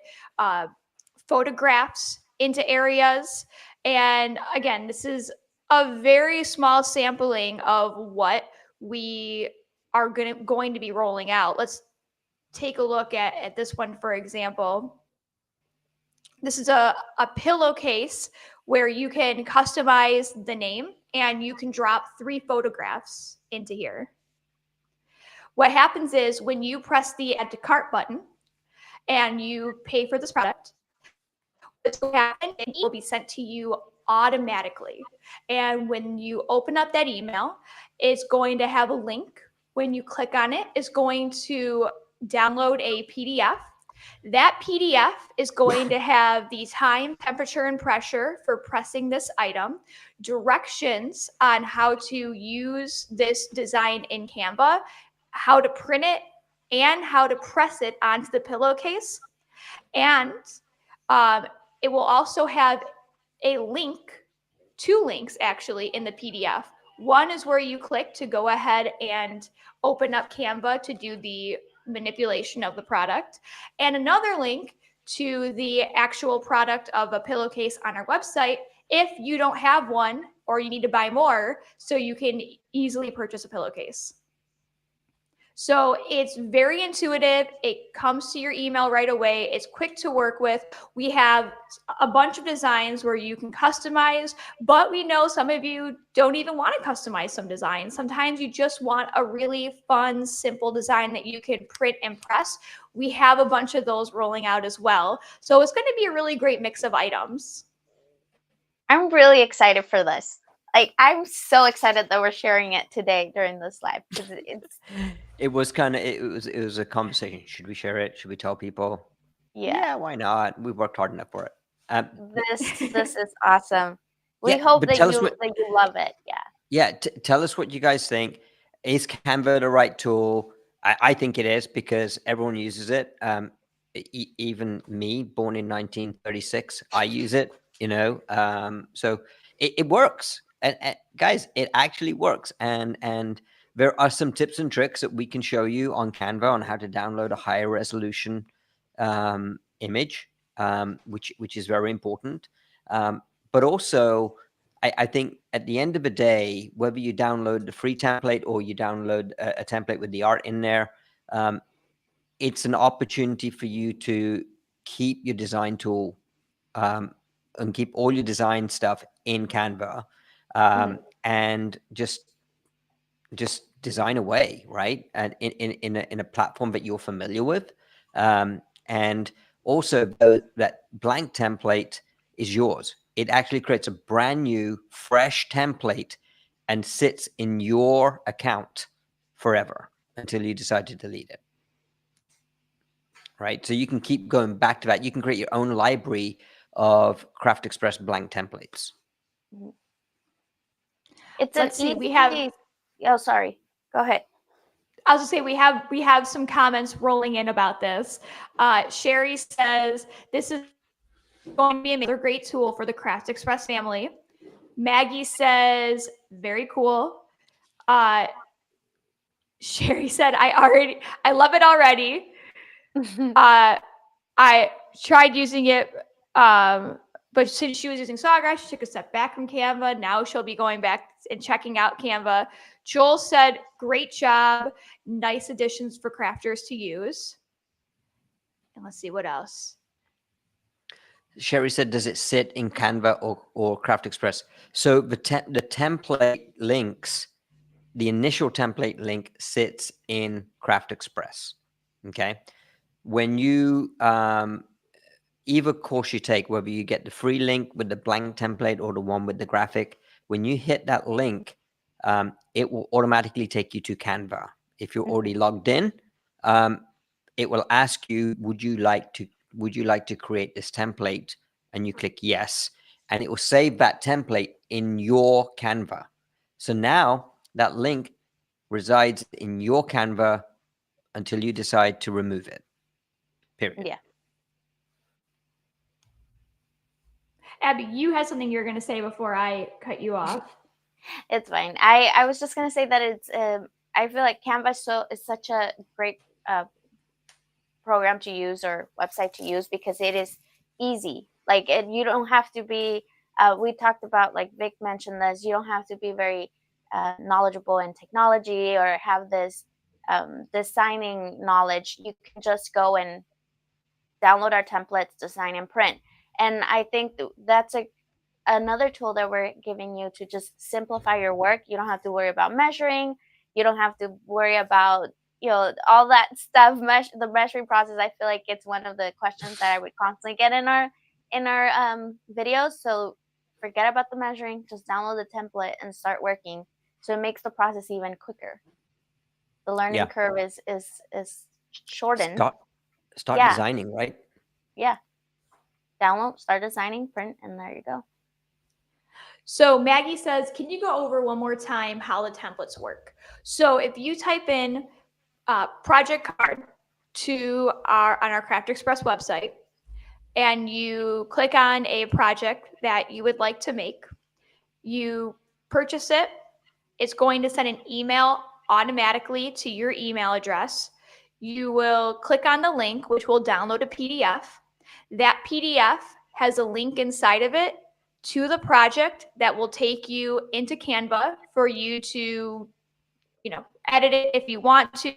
photographs into areas. And again, this is a very small sampling of what we are going to be rolling out. Let's take a look at this one, for example. This is a pillowcase where you can customize the name and you can drop 3 photographs into here. What happens is when you press the add to cart button and you pay for this product, what's going to happen, it will be sent to you automatically. And when you open up that email, it's going to have a link. When you click on it, it's going to download a PDF. That PDF is going to have the time, temperature, and pressure for pressing this item, directions on how to use this design in Canva, how to print it, and how to press it onto the pillowcase. And it will also have a link, 2 links actually in the PDF. One is where you click to go ahead and open up Canva to do the manipulation of the product, and another link to the actual product of a pillowcase on our website if you don't have one or you need to buy more so you can easily purchase a pillowcase. So it's very intuitive. It comes to your email right away. It's quick to work with. We have a bunch of designs where you can customize, but we know some of you don't even want to customize some designs. Sometimes you just want a really fun, simple design that you can print and press. We have a bunch of those rolling out as well. So it's going to be a really great mix of items. I'm really excited for this. Like, I'm so excited that we're sharing it today during this live because it's It was kind of it was a conversation. Should we share it? Should we tell people? yeah. Yeah, why not? We worked hard enough for it. Um, This is awesome. We yeah, hope but tell us what. that you love it. Yeah. Yeah, tell us what you guys think. Is Canva the right tool? I think it is because everyone uses it. Even me, born in 1936, I use it. So it works. And guys, it actually works. And there are some tips and tricks that we can show you on Canva on how to download a higher resolution image, which is very important. But also, I think at the end of the day, whether you download the free template or you download a template with the art in there, um, it's an opportunity for you to keep your design tool and keep all your design stuff in Canva, Mhm. and just design away, right? And in a platform that you're familiar with, and also that blank template is yours. It actually creates a brand new, fresh template and sits in your account forever until you decide to delete it. Right? So you can keep going back to that. You can create your own library of Craft Express blank templates. Mhm. It's an Let's see. We have easy. Oh, sorry. Go ahead. I was just say we have some comments rolling in about this. Sherry says this is going to be another great tool for the Craft Express family. Maggie says very cool. Uh, Sherry said I love it already. I tried using it, but since she was using Sawgrass, she took a step back from Canva. Now she'll be going back and checking out Canva. Joel said, great job. Nice additions for crafters to use. And let's see what else. Sherry said, does it sit in Canva or Craft Express? So the template links, the initial template link sits in Craft Express. Okay. When you, either course you take, whether you get the free link with the blank template or the one with the graphic, when you hit that link, it will automatically take you to Canva. If you're already logged in, it will ask you, would you like to create this template? And you click yes, and it will save that template in your Canva. So now that link resides in your Canva until you decide to remove it. Period. Yeah. Abby, you had something you were going to say before I cut you off. It's fine. I was just gonna say that it's I feel like Canva is such a great program to use or website to use because it is easy. Like you don't have to be. We talked about, like Vic mentioned this. You don't have to be very knowledgeable in technology or have this designing knowledge. You can just go and download our templates, design and print. And I think that's another tool that we're giving you to just simplify your work. You don't have to worry about measuring. You don't have to worry about all that stuff. The measuring process. I feel like it's one of the questions that I would constantly get in our videos. So forget about the measuring. Just download the template and start working. So it makes the process even quicker. The learning Yeah. curve is shortened. Start Yeah, designing, right? yeah. Download, start designing, print, and there you go. So Maggie says, can you go over one more time how the templates work? So if you type in project card on our Craft Express website, and you click on a project that you would like to make, you purchase it. It's going to send an email automatically to your email address. You will click on the link, which will download a PDF. That PDF has a link inside of it to the project that will take you into Canva for you to, edit it if you want to,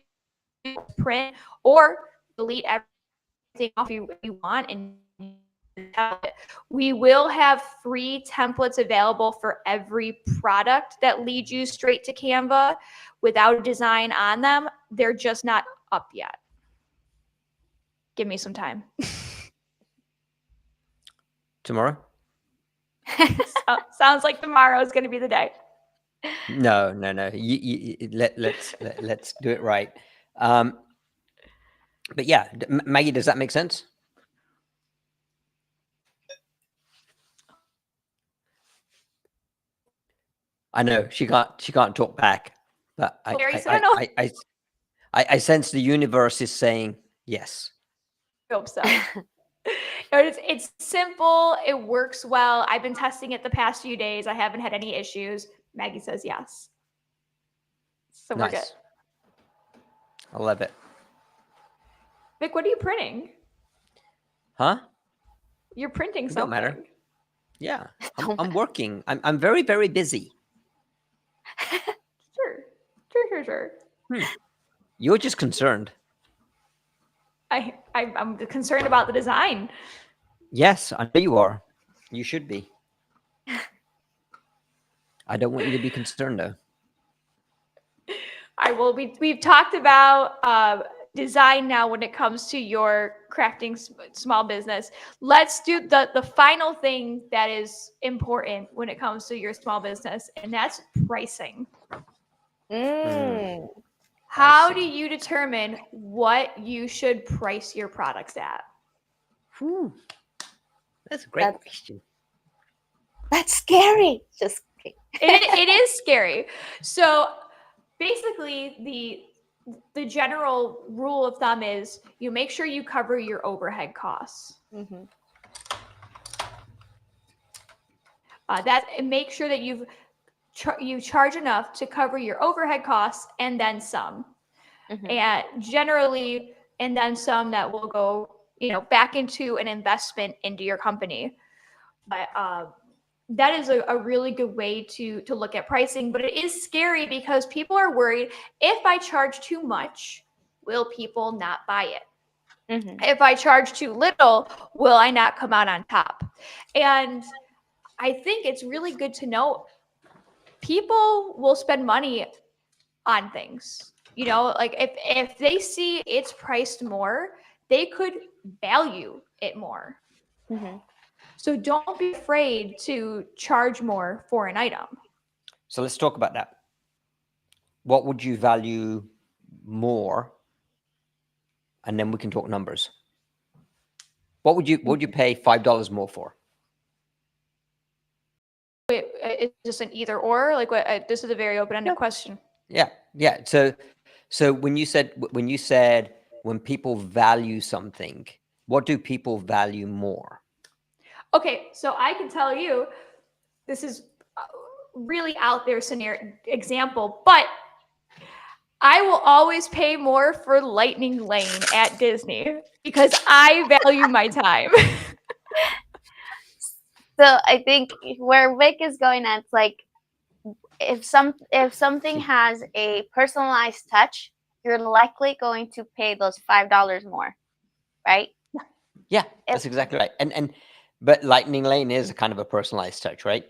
print or delete everything off you want and template. We will have free templates available for every product that leads you straight to Canva without a design on them. They're just not up yet. Give me some time. Tomorrow? Sounds like tomorrow is going to be the day. No. Let's do it right. But yeah, Maggie, does that make sense? I know she can't talk back, but I sense the universe is saying yes. I hope so. It's simple. It works well. I've been testing it the past few days. I haven't had any issues. Maggie says yes. So we're good. I love it. Vic, what are you printing? Huh? You're printing something. Don't matter. Yeah, I'm working. I'm very, very busy. Sure. You're just concerned. I'm concerned about the design. Yes, I know you are. You should be. I don't want you to be concerned, though. I will be. We've talked about design now when it comes to your crafting small business. Let's do the final thing that is important when it comes to your small business, and that's pricing. How do you determine what you should price your products at? That's a great question. That's scary. Just kidding. It is scary. So basically, the general rule of thumb is you make sure you cover your overhead costs. Make sure that you charge enough to cover your overhead costs and then some. And generally, and then some that will go, back into an investment into your company. But that is a really good way to look at pricing. But it is scary because people are worried, if I charge too much, will people not buy it? If I charge too little, will I not come out on top? And I think it's really good to know people will spend money on things. Like if they see it's priced more, they could value it more. So don't be afraid to charge more for an item. So let's talk about that. What would you value more? And then we can talk numbers. What would you pay $5 more for? Wait, is this an either or? Like what? This is a very open-ended question. Yeah. So when you said when people value something, what do people value more? Okay, so I can tell you, this is really out there scenario example, but I will always pay more for Lightning Lane at Disney because I value my time. So I think where Vic is going at, it's like if something has a personalized touch, you're likely going to pay those $5 more, right? Yeah, that's exactly right. But Lightning Lane is a kind of a personalized touch, right?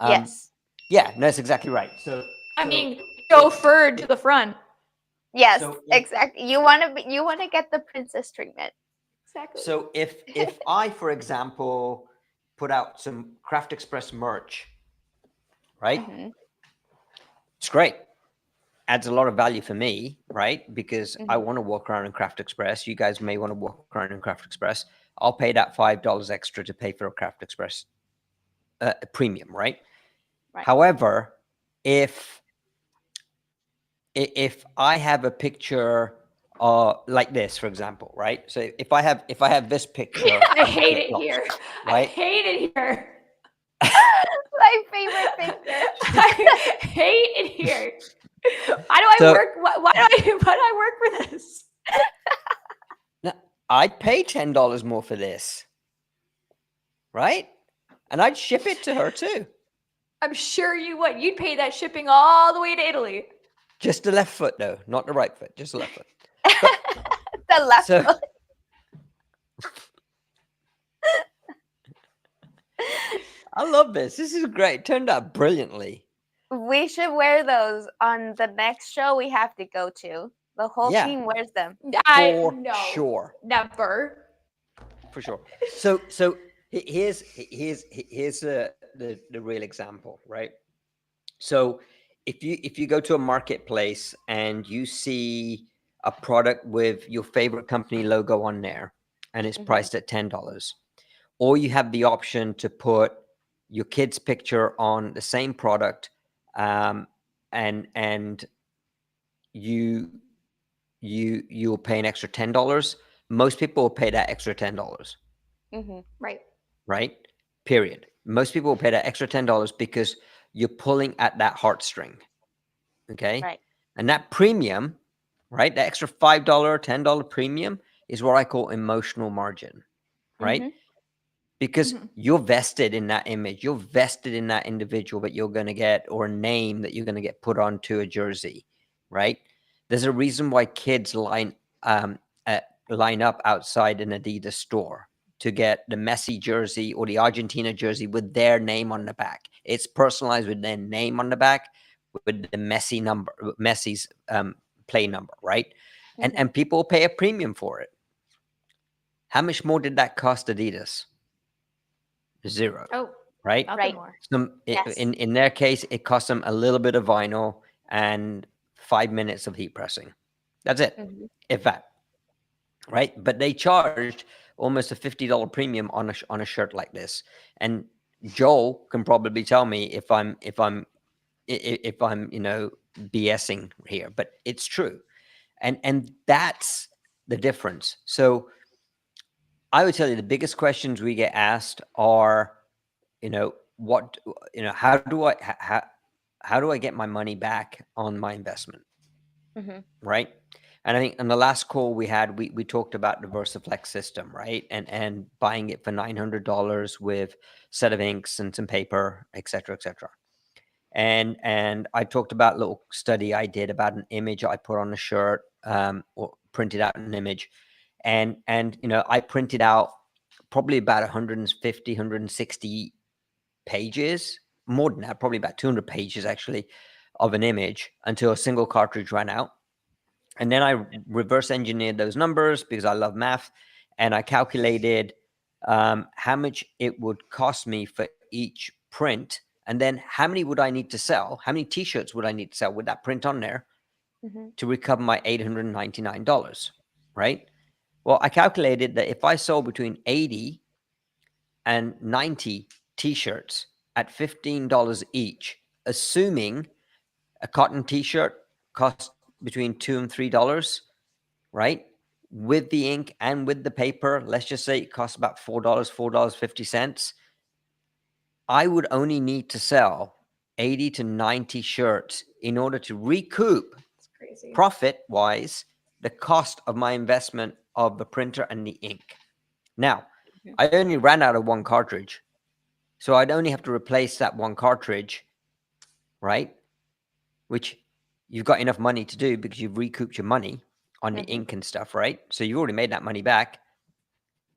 Yes. Yeah, no, that's exactly right. So I mean, chauffeured to the front. Yes, exactly. You want to get the princess treatment. Exactly. So if I, for example, put out some Craft Express merch, right? It's great. Adds a lot of value for me, right? Because I want to walk around in Craft Express. You guys may want to walk around in Craft Express. I'll pay that $5 extra to pay for a Craft Express premium, right? However, if I have a picture like this, for example, right? So if I have this picture, I hate it here. Right? I hate it here. My favorite picture. I hate it here. Why do I work for this? Now, I'd pay $10 more for this, right? And I'd ship it to her too. I'm sure you would. You'd pay that shipping all the way to Italy. Just the left foot, though, not the right foot. Just the left foot. But The left so foot. I love this. This is great. Turned out brilliantly. We should wear those on the next show we have to go to. The whole Yeah, team wears them. I for no, sure. never. For sure. So here's the real example, right? So if you go to a marketplace and you see a product with your favorite company logo on there and it's Hmm. priced at $10, or you have the option to put your kid's picture on the same product, um, and you you'll pay an extra $10. Most people will pay that extra $10, Hmm. Right. right? Period. Most people will pay that extra $10 because you're pulling at that heartstring. Okay. Right. And that premium, right? That extra $5, $10 premium is what I call emotional margin, right? Hmm. Because Mhm. you're vested in that image, you're vested in that individual that you're going to get, or a name that you're going to get put onto a jersey, right? There's a reason why kids um, line up outside an Adidas store to get the Messi jersey or the Argentina jersey with their name on the back. It's personalized with their name on the back, with the Messi's play number, right? And Hmm. people pay a premium for it. How much more did that cost Adidas? Zero, Oh, right? nothing Right. more. Some Yes. in their case, it cost them a little bit of vinyl and 5 minutes of heat pressing. That's it, Hmm. if that, right? But they charged almost a $50 premium on on a shirt like this. And Joel can probably tell me if I'm BSing here, but it's true, and that's the difference. So I would tell you the biggest questions we get asked are, what, how do I get my money back on my investment, Hmm. right? And I think in the last call we had, we talked about the Versaflex system, right? And buying it for $900 with set of inks and some paper, et cetera, et cetera. And I talked about a little study I did about an image I put on a shirt, or printed out an image, and I printed out probably about 150, 160 pages, more than that, probably about 200 pages actually, of an image until a single cartridge ran out. And then I reverse engineered those numbers because I love math, and I calculated how much it would cost me for each print, and then how many would I need to sell? How many T-shirts would I need to sell with that print on there Hmm. to recover my $899? Right. Well, I calculated that if I sold between 80 and 90 T-shirts at $15 each, assuming a cotton T-shirt cost between $2 and $3, right? With the ink and with the paper, let's just say it costs about $4, $4.50. I would only need to sell 80 to 90 shirts in order to recoup, It's crazy. profit wise, the cost of my investment of the printer and the ink. Now, Mhm. I only ran out of one cartridge. So I'd only have to replace that one cartridge, right? Which you've got enough money to do because you've recouped your money on the Hmm. ink and stuff, right? So you've already made that money back.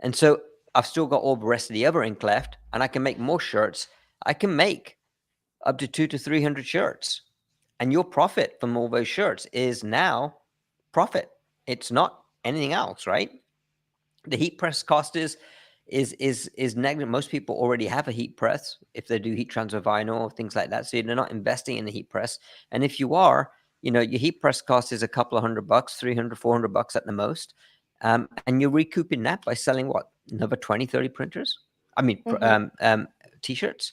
And so I've still got all the rest of the other ink left, and I can make more shirts. I can make up to 200 to 300 shirts. And your profit from all those shirts is now profit. It's not anything else, right? The heat press cost is negative. Most people already have a heat press if they do heat transfer vinyl or things like that. So they're not investing in the heat press. And if you are, your heat press cost is a couple of $100, 300, $400 at the most. And you're recouping that by selling what? Another 20, 30 printers? I mean, Hmm. T-shirts.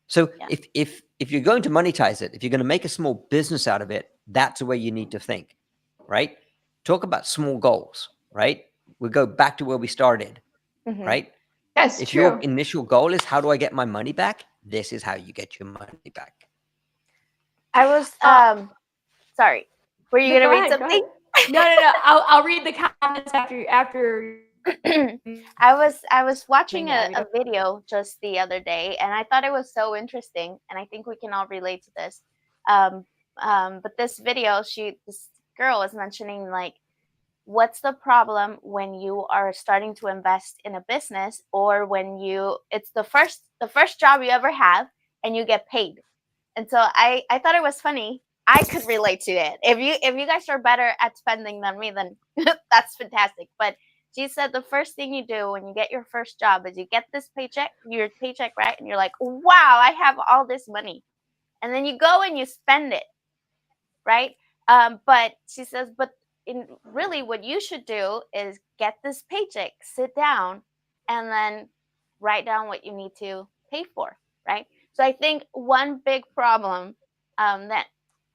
So Yeah. if you're going to monetize it, if you're going to make a small business out of it, that's the way you need to think, right? Talk about small goals, right? We go back to where we started, Hmm. right? Yes, If your true. initial goal is how do I get my money back, this is how you get your money back. I was Uh, sorry. Were you no, gonna go read ahead. Go ahead. something? No, no, no. I'll read the comments after I was watching saying that. a, I read a video just the other day, and I thought it was so interesting, and I think we can all relate to this. Um, but this video, this girl was mentioning like what's the problem when you are starting to invest in a business, or when it's the first job you ever have and you get paid. And so I thought it was funny. I could relate to it. If you guys are better at spending than me, then that's fantastic. But she said the first thing you do when you get your first job is you get this your paycheck, right? And you're like, wow, I have all this money. And then you go and you spend it, right? But she says, but in really, what you should do is get this paycheck, sit down, and then write down what you need to pay for, right? So I think one big problem that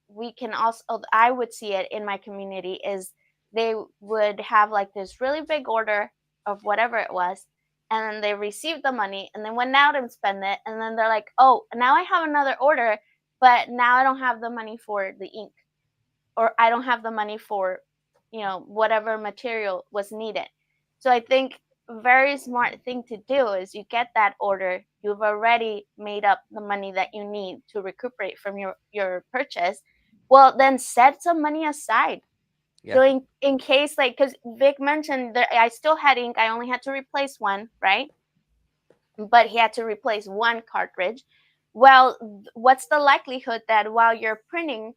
we can also, I would see it in my community, is they would have like this really big order of whatever it was, and then they received the money and then went out and spend it, and then they're like, oh, now I have another order, but now I don't have the money for the ink, or I don't have the money for, whatever material was needed. So I think a very smart thing to do is you get that order, you've already made up the money that you need to recuperate from your purchase. Well, then set some money aside. Yeah. So in case, like, because Vic mentioned that I still had ink, I only had to replace one, right? But he had to replace one cartridge. Well, what's the likelihood that while you're printing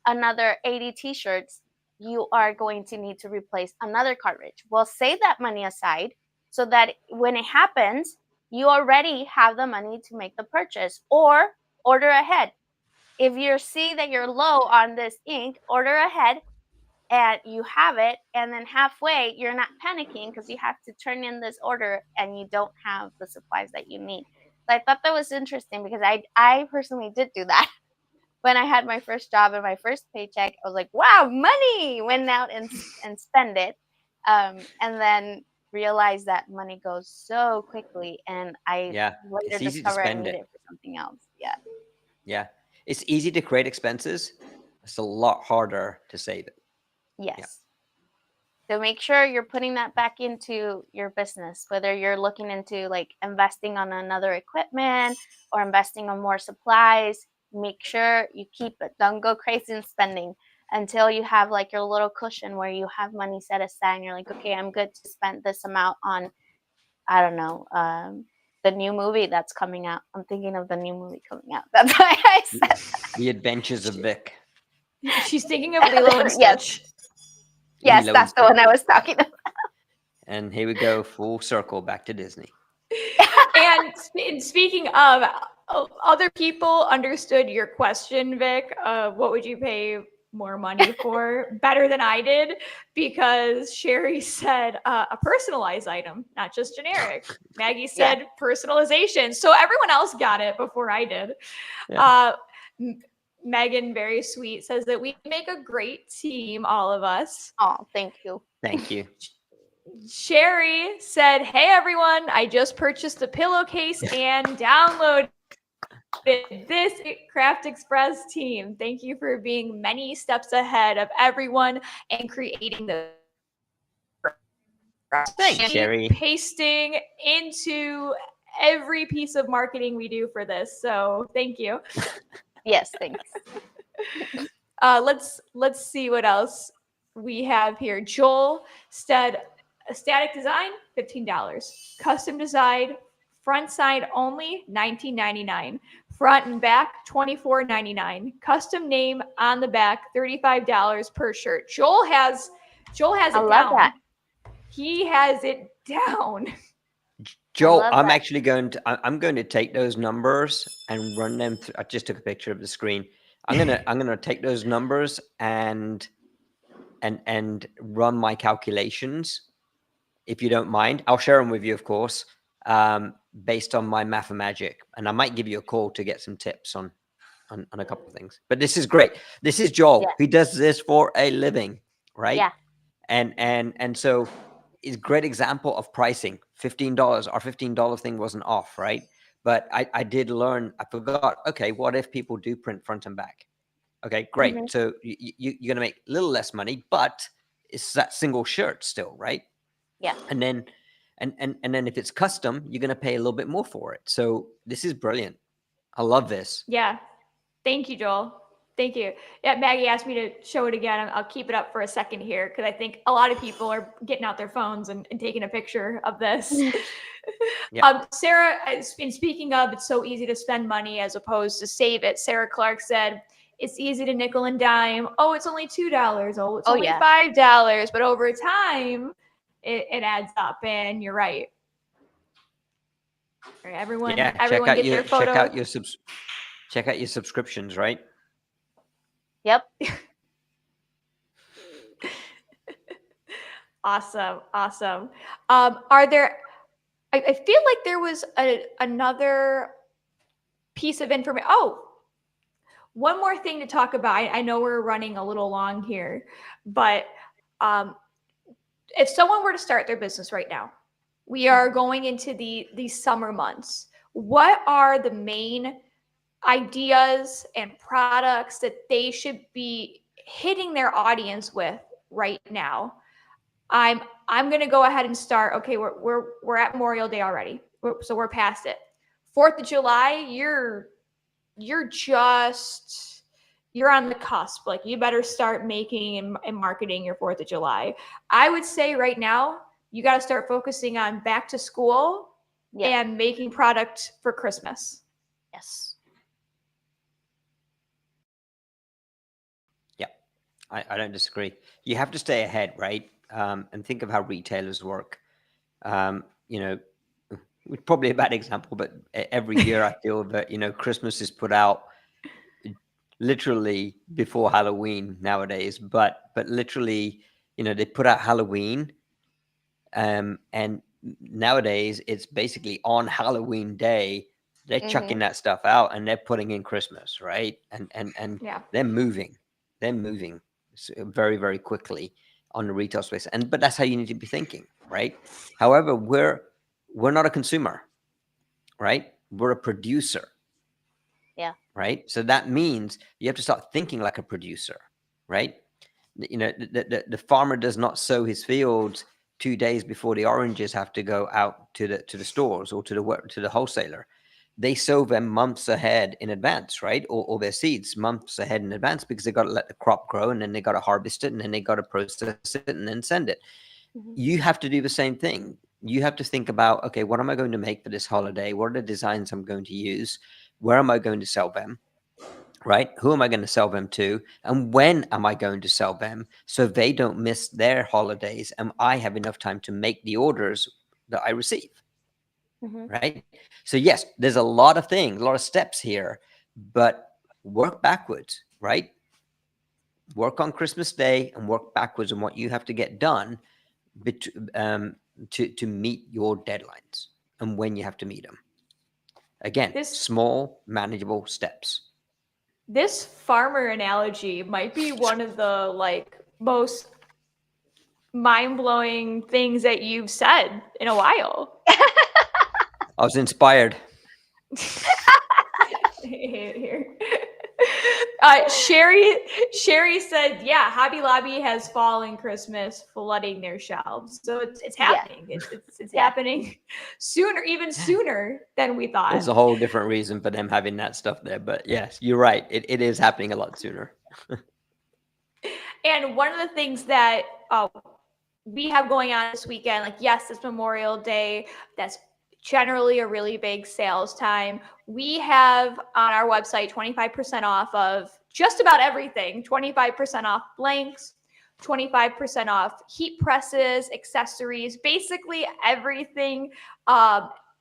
another 80 t-shirts, you are going to need to replace another cartridge? Well, save that money aside so that when it happens, you already have the money to make the purchase, or order ahead. If you see that you're low on this ink, order ahead and you have it, and then halfway you're not panicking because you have to turn in this order and you don't have the supplies that you need. So I thought that was interesting, because I personally did do that. When I had my first job and my first paycheck, I was like, wow, money, went out and spend it, and then realized that money goes so quickly, and I Yeah. later It's easy to discovered I spend need it. it for something else. Yeah. Yeah. It's easy to create expenses. It's a lot harder to save it. Yeah. Yes. So make sure you're putting that back into your business, whether you're looking into like investing on another equipment or investing on more supplies. Make sure you keep it. Don't go crazy in spending until you have like your little cushion where you have money set aside and you're like, okay, I'm good to spend this amount on, I don't know, the new movie that's coming out. I'm thinking of the new movie coming out. That's why I said The Adventures of Vic. She's thinking of Lilo and yes. Stitch. Yes, Lilo and that's the one I Stitch. was talking about. And here we go, full circle back to Disney. And speaking of, other people understood your question, Vic. What would you pay more money for? Better than I did, because Sherry said a personalized item, not just generic. Maggie Yeah. said personalization. So everyone else got it before I did. Yeah. Megan, very sweet, says that we make a great team, all of us. Oh, thank you. Thank you. Sherry said, hey everyone, I just purchased a pillowcase and downloaded this Craft Express team. Thank you for being many steps ahead of everyone and creating the Thanks, Sherry. pasting into every piece of marketing we do for this. So thank you. Yes, thanks. Let's see what else we have here. Joel said, static design, $15. Custom design, front side only, $19.99. Front and back, $24.99. Custom name on the back, $35 per shirt. Joel has it I love down. that. He has it down. Joel, love I'm that. actually going to I'm going to take those numbers and run them through. I just took a picture of the screen. I'm gonna take those numbers and run my calculations, if you don't mind. I'll share them with you, of course, based on my math magic, and I might give you a call to get some tips on a couple of things. But this is great. This is Joel. Yeah. He does this for a living, right? Yeah. And so it's a great example of pricing. $15. Our $15 thing wasn't off, right? But I did learn. I forgot. Okay, what if people do print front and back? Okay, great. Mhm. So you're going to make a little less money, but it's that single shirt still, right? Yeah. And then and then if it's custom, you're going to pay a little bit more for it. So this is brilliant. I love this. Yeah. Thank you, Joel. Thank you. Yeah, Maggie asked me to show it again. I'll keep it up for a second here because I think a lot of people are getting out their phones and taking a picture of this. Yeah. Sarah, in speaking of, it's so easy to spend money as opposed to save it. Sarah Clark said, it's easy to nickel and dime. Oh, it's only $2. Oh, it's only yeah. $5. But over time, it adds up. And you're right. All right, everyone get their photo. Check out your subscriptions, right? Yep. Awesome. Are there? I feel like there was another piece of information. Oh, one more thing to talk about. I know we're running a little long here, but if someone were to start their business right now, we are going into the summer months. What are the main ideas and products that they should be hitting their audience with right now? I'm going to go ahead and start. Okay, we're at Memorial Day already, so we're past it. 4th of July, you're on the cusp. Like, you better start making and marketing your 4th of July. I would say right now you got to start focusing on back to school and making product for Christmas. Yes. Yeah, I don't disagree. You have to stay ahead, right? And think of how retailers work. You know, probably a bad example, but every year I feel that, Christmas is put out literally before Halloween nowadays, but literally, they put out Halloween, and nowadays it's basically on Halloween day they're chucking that stuff out and they're putting in Christmas, right? And Yeah. they're moving very, very quickly on the retail space, but that's how you need to be thinking, right? However, we're not a consumer, right? We're a producer. Yeah. Right. So that means you have to start thinking like a producer, right? The farmer does not sow his fields 2 days before the oranges have to go out to the stores or to the wholesaler. They sow them months ahead in advance, right? Or their seeds months ahead in advance, because they got to let the crop grow, and then they got to harvest it, and then they got to process it and then send it. You have to do the same thing. You have to think about, okay, what am I going to make for this holiday? What are the designs I'm going to use? Where am I going to sell them? Right? Who am I going to sell them to? And when am I going to sell them, so they don't miss their holidays and I have enough time to make the orders that I receive? Right? So yes, there's a lot of things, a lot of steps here, but work backwards, right? Work on Christmas Day and work backwards on what you have to get done to meet your deadlines and when you have to meet them. Again, small, manageable steps. This farmer analogy might be one of the most mind-blowing things that you've said in a while. I was inspired. Here. Sherry said, yeah, Hobby Lobby has fall and Christmas flooding their shelves. So it's happening. Yeah. It's happening even sooner than we thought. There's a whole different reason for them having that stuff there. But yes, you're right. It is happening a lot sooner. And one of the things that we have going on this weekend, yes, it's Memorial Day. That's generally a really big sales time. We have on our website 25% off of just about everything, 25% off blanks, 25% off heat presses, accessories, basically everything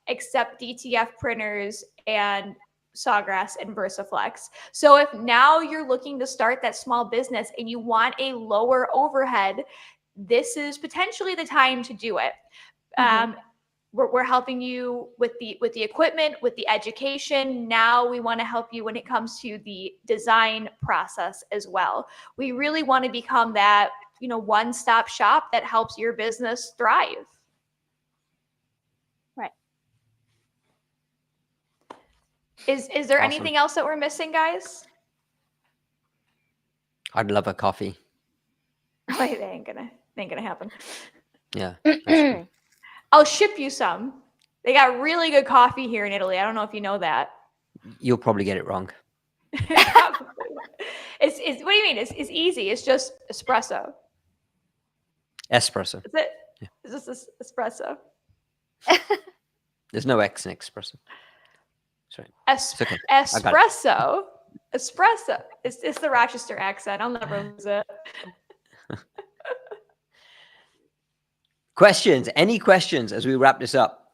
except DTF printers and Sawgrass and Versaflex. So if now you're looking to start that small business and you want a lower overhead, this is potentially the time to do it. We're helping you with the equipment, with the education. Now we want to help you when it comes to the design process as well. We really want to become that, one-stop shop that helps your business thrive. Right. Is there anything else that we're missing, guys? I'd love a coffee. Wait, that ain't gonna happen. Yeah. I'll ship you some. They got really good coffee here in Italy. I don't know if you know that. You'll probably get it wrong. It's what do you mean? It's easy. It's just espresso. Espresso. Is it? Yeah. It's just espresso. There's no X in espresso. Sorry. It's okay. Espresso. Espresso. It's the Rochester accent. I'll never lose it. Questions? Any questions as we wrap this up?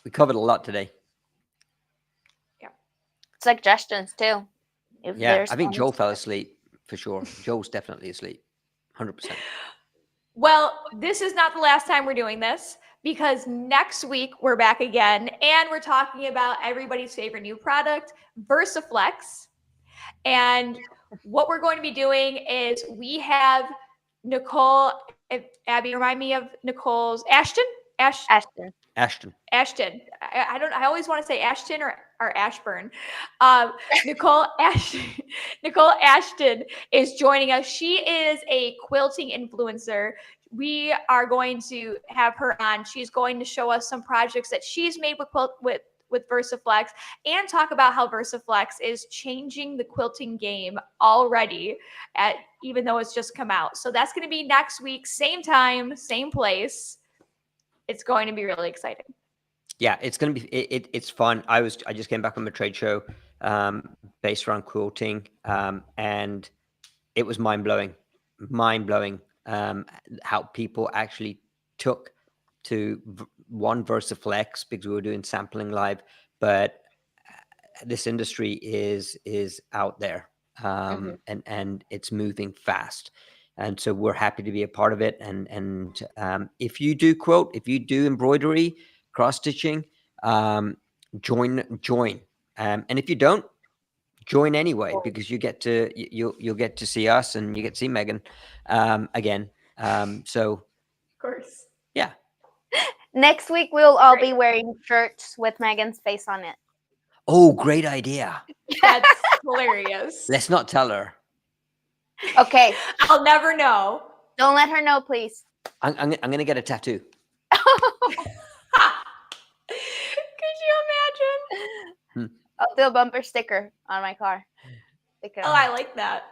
We covered a lot today. Suggestions too. If Yeah, there's I think any Joel fell asleep for sure. Joel's definitely asleep. 100%. Well, this is not the last time we're doing this because next week we're back again and we're talking about everybody's favorite new product, VersaFlex. And what we're going to be doing is we have Nicole, Abby, remind me of Nicole's Ashton. Ashton. I always want to say Ashton or Ashburn. Nicole Ashton is joining us. She is a quilting influencer. We are going to have her on. She's going to show us some projects that she's made with VersaFlex and talk about how VersaFlex is changing the quilting game already, even though it's just come out. So that's going to be next week, same time, same place. It's going to be really exciting. Yeah, it's going to be, it's fun. I just came back from a trade show based around quilting and it was mind blowing how people actually took to one VersaFlex because we were doing sampling live, but this industry is out there and it's moving fast. And so we're happy to be a part of it. And if you do quilt, if you do embroidery, cross stitching, join. And if you don't, join anyway, because you'll get to see us and you get to see Meghan again. So of course. Yeah. Next week we'll all be wearing shirts with Meghan's face on it. Oh, great idea. That's hilarious. Let's not tell her. Okay. I'll never know. Don't let her know, please. I'm gonna get a tattoo. Could you imagine? I'll do a bumper sticker on my car. I like that.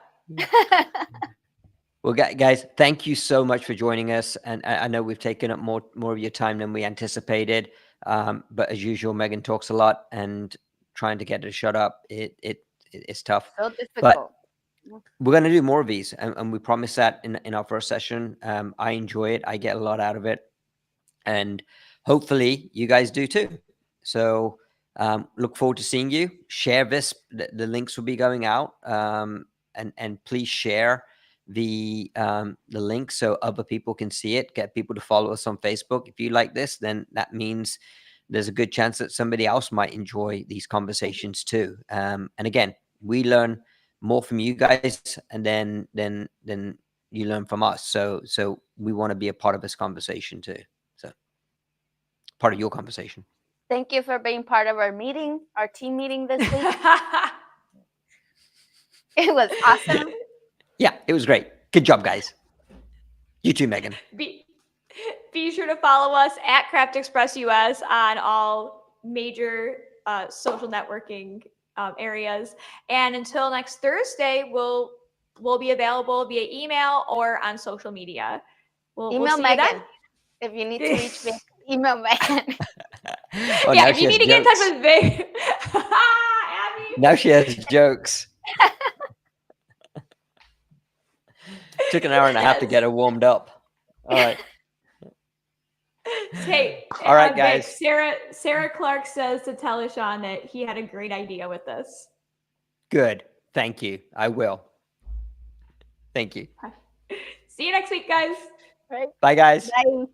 Well, guys, thank you so much for joining us. And I know we've taken up more of your time than we anticipated. But as usual, Meghan talks a lot, and trying to get her to shut up, it's tough. So difficult. But we're going to do more of these, and we promise that in our first session. I enjoy it. I get a lot out of it. And hopefully you guys do too. So look forward to seeing you. Share this. The links will be going out. And please share the link so other people can see it. Get people to follow us on Facebook. If you like this, then that means there's a good chance that somebody else might enjoy these conversations too. And again, we learn more from you guys, and then you learn from us. So we want to be a part of this conversation too. So part of your conversation. Thank you for being part of our team meeting this week. It was awesome. Yeah, it was great. Good job, guys. You too, Meghan. Be sure to follow us at Craft Express US on all major social networking areas. And until next Thursday, we'll be available via email or on social media. Email Meghan. If you need to reach me, email Meghan. Yeah, if you need to get in touch with Vic. Abby. Now she has jokes. Took an hour and a half to get her warmed up. All right. Hey, all right, guys. Sarah Clark says to tell Ishan that he had a great idea with this. Good. Thank you. I will. Thank you. See you next week, guys. Right. Bye, guys. Bye.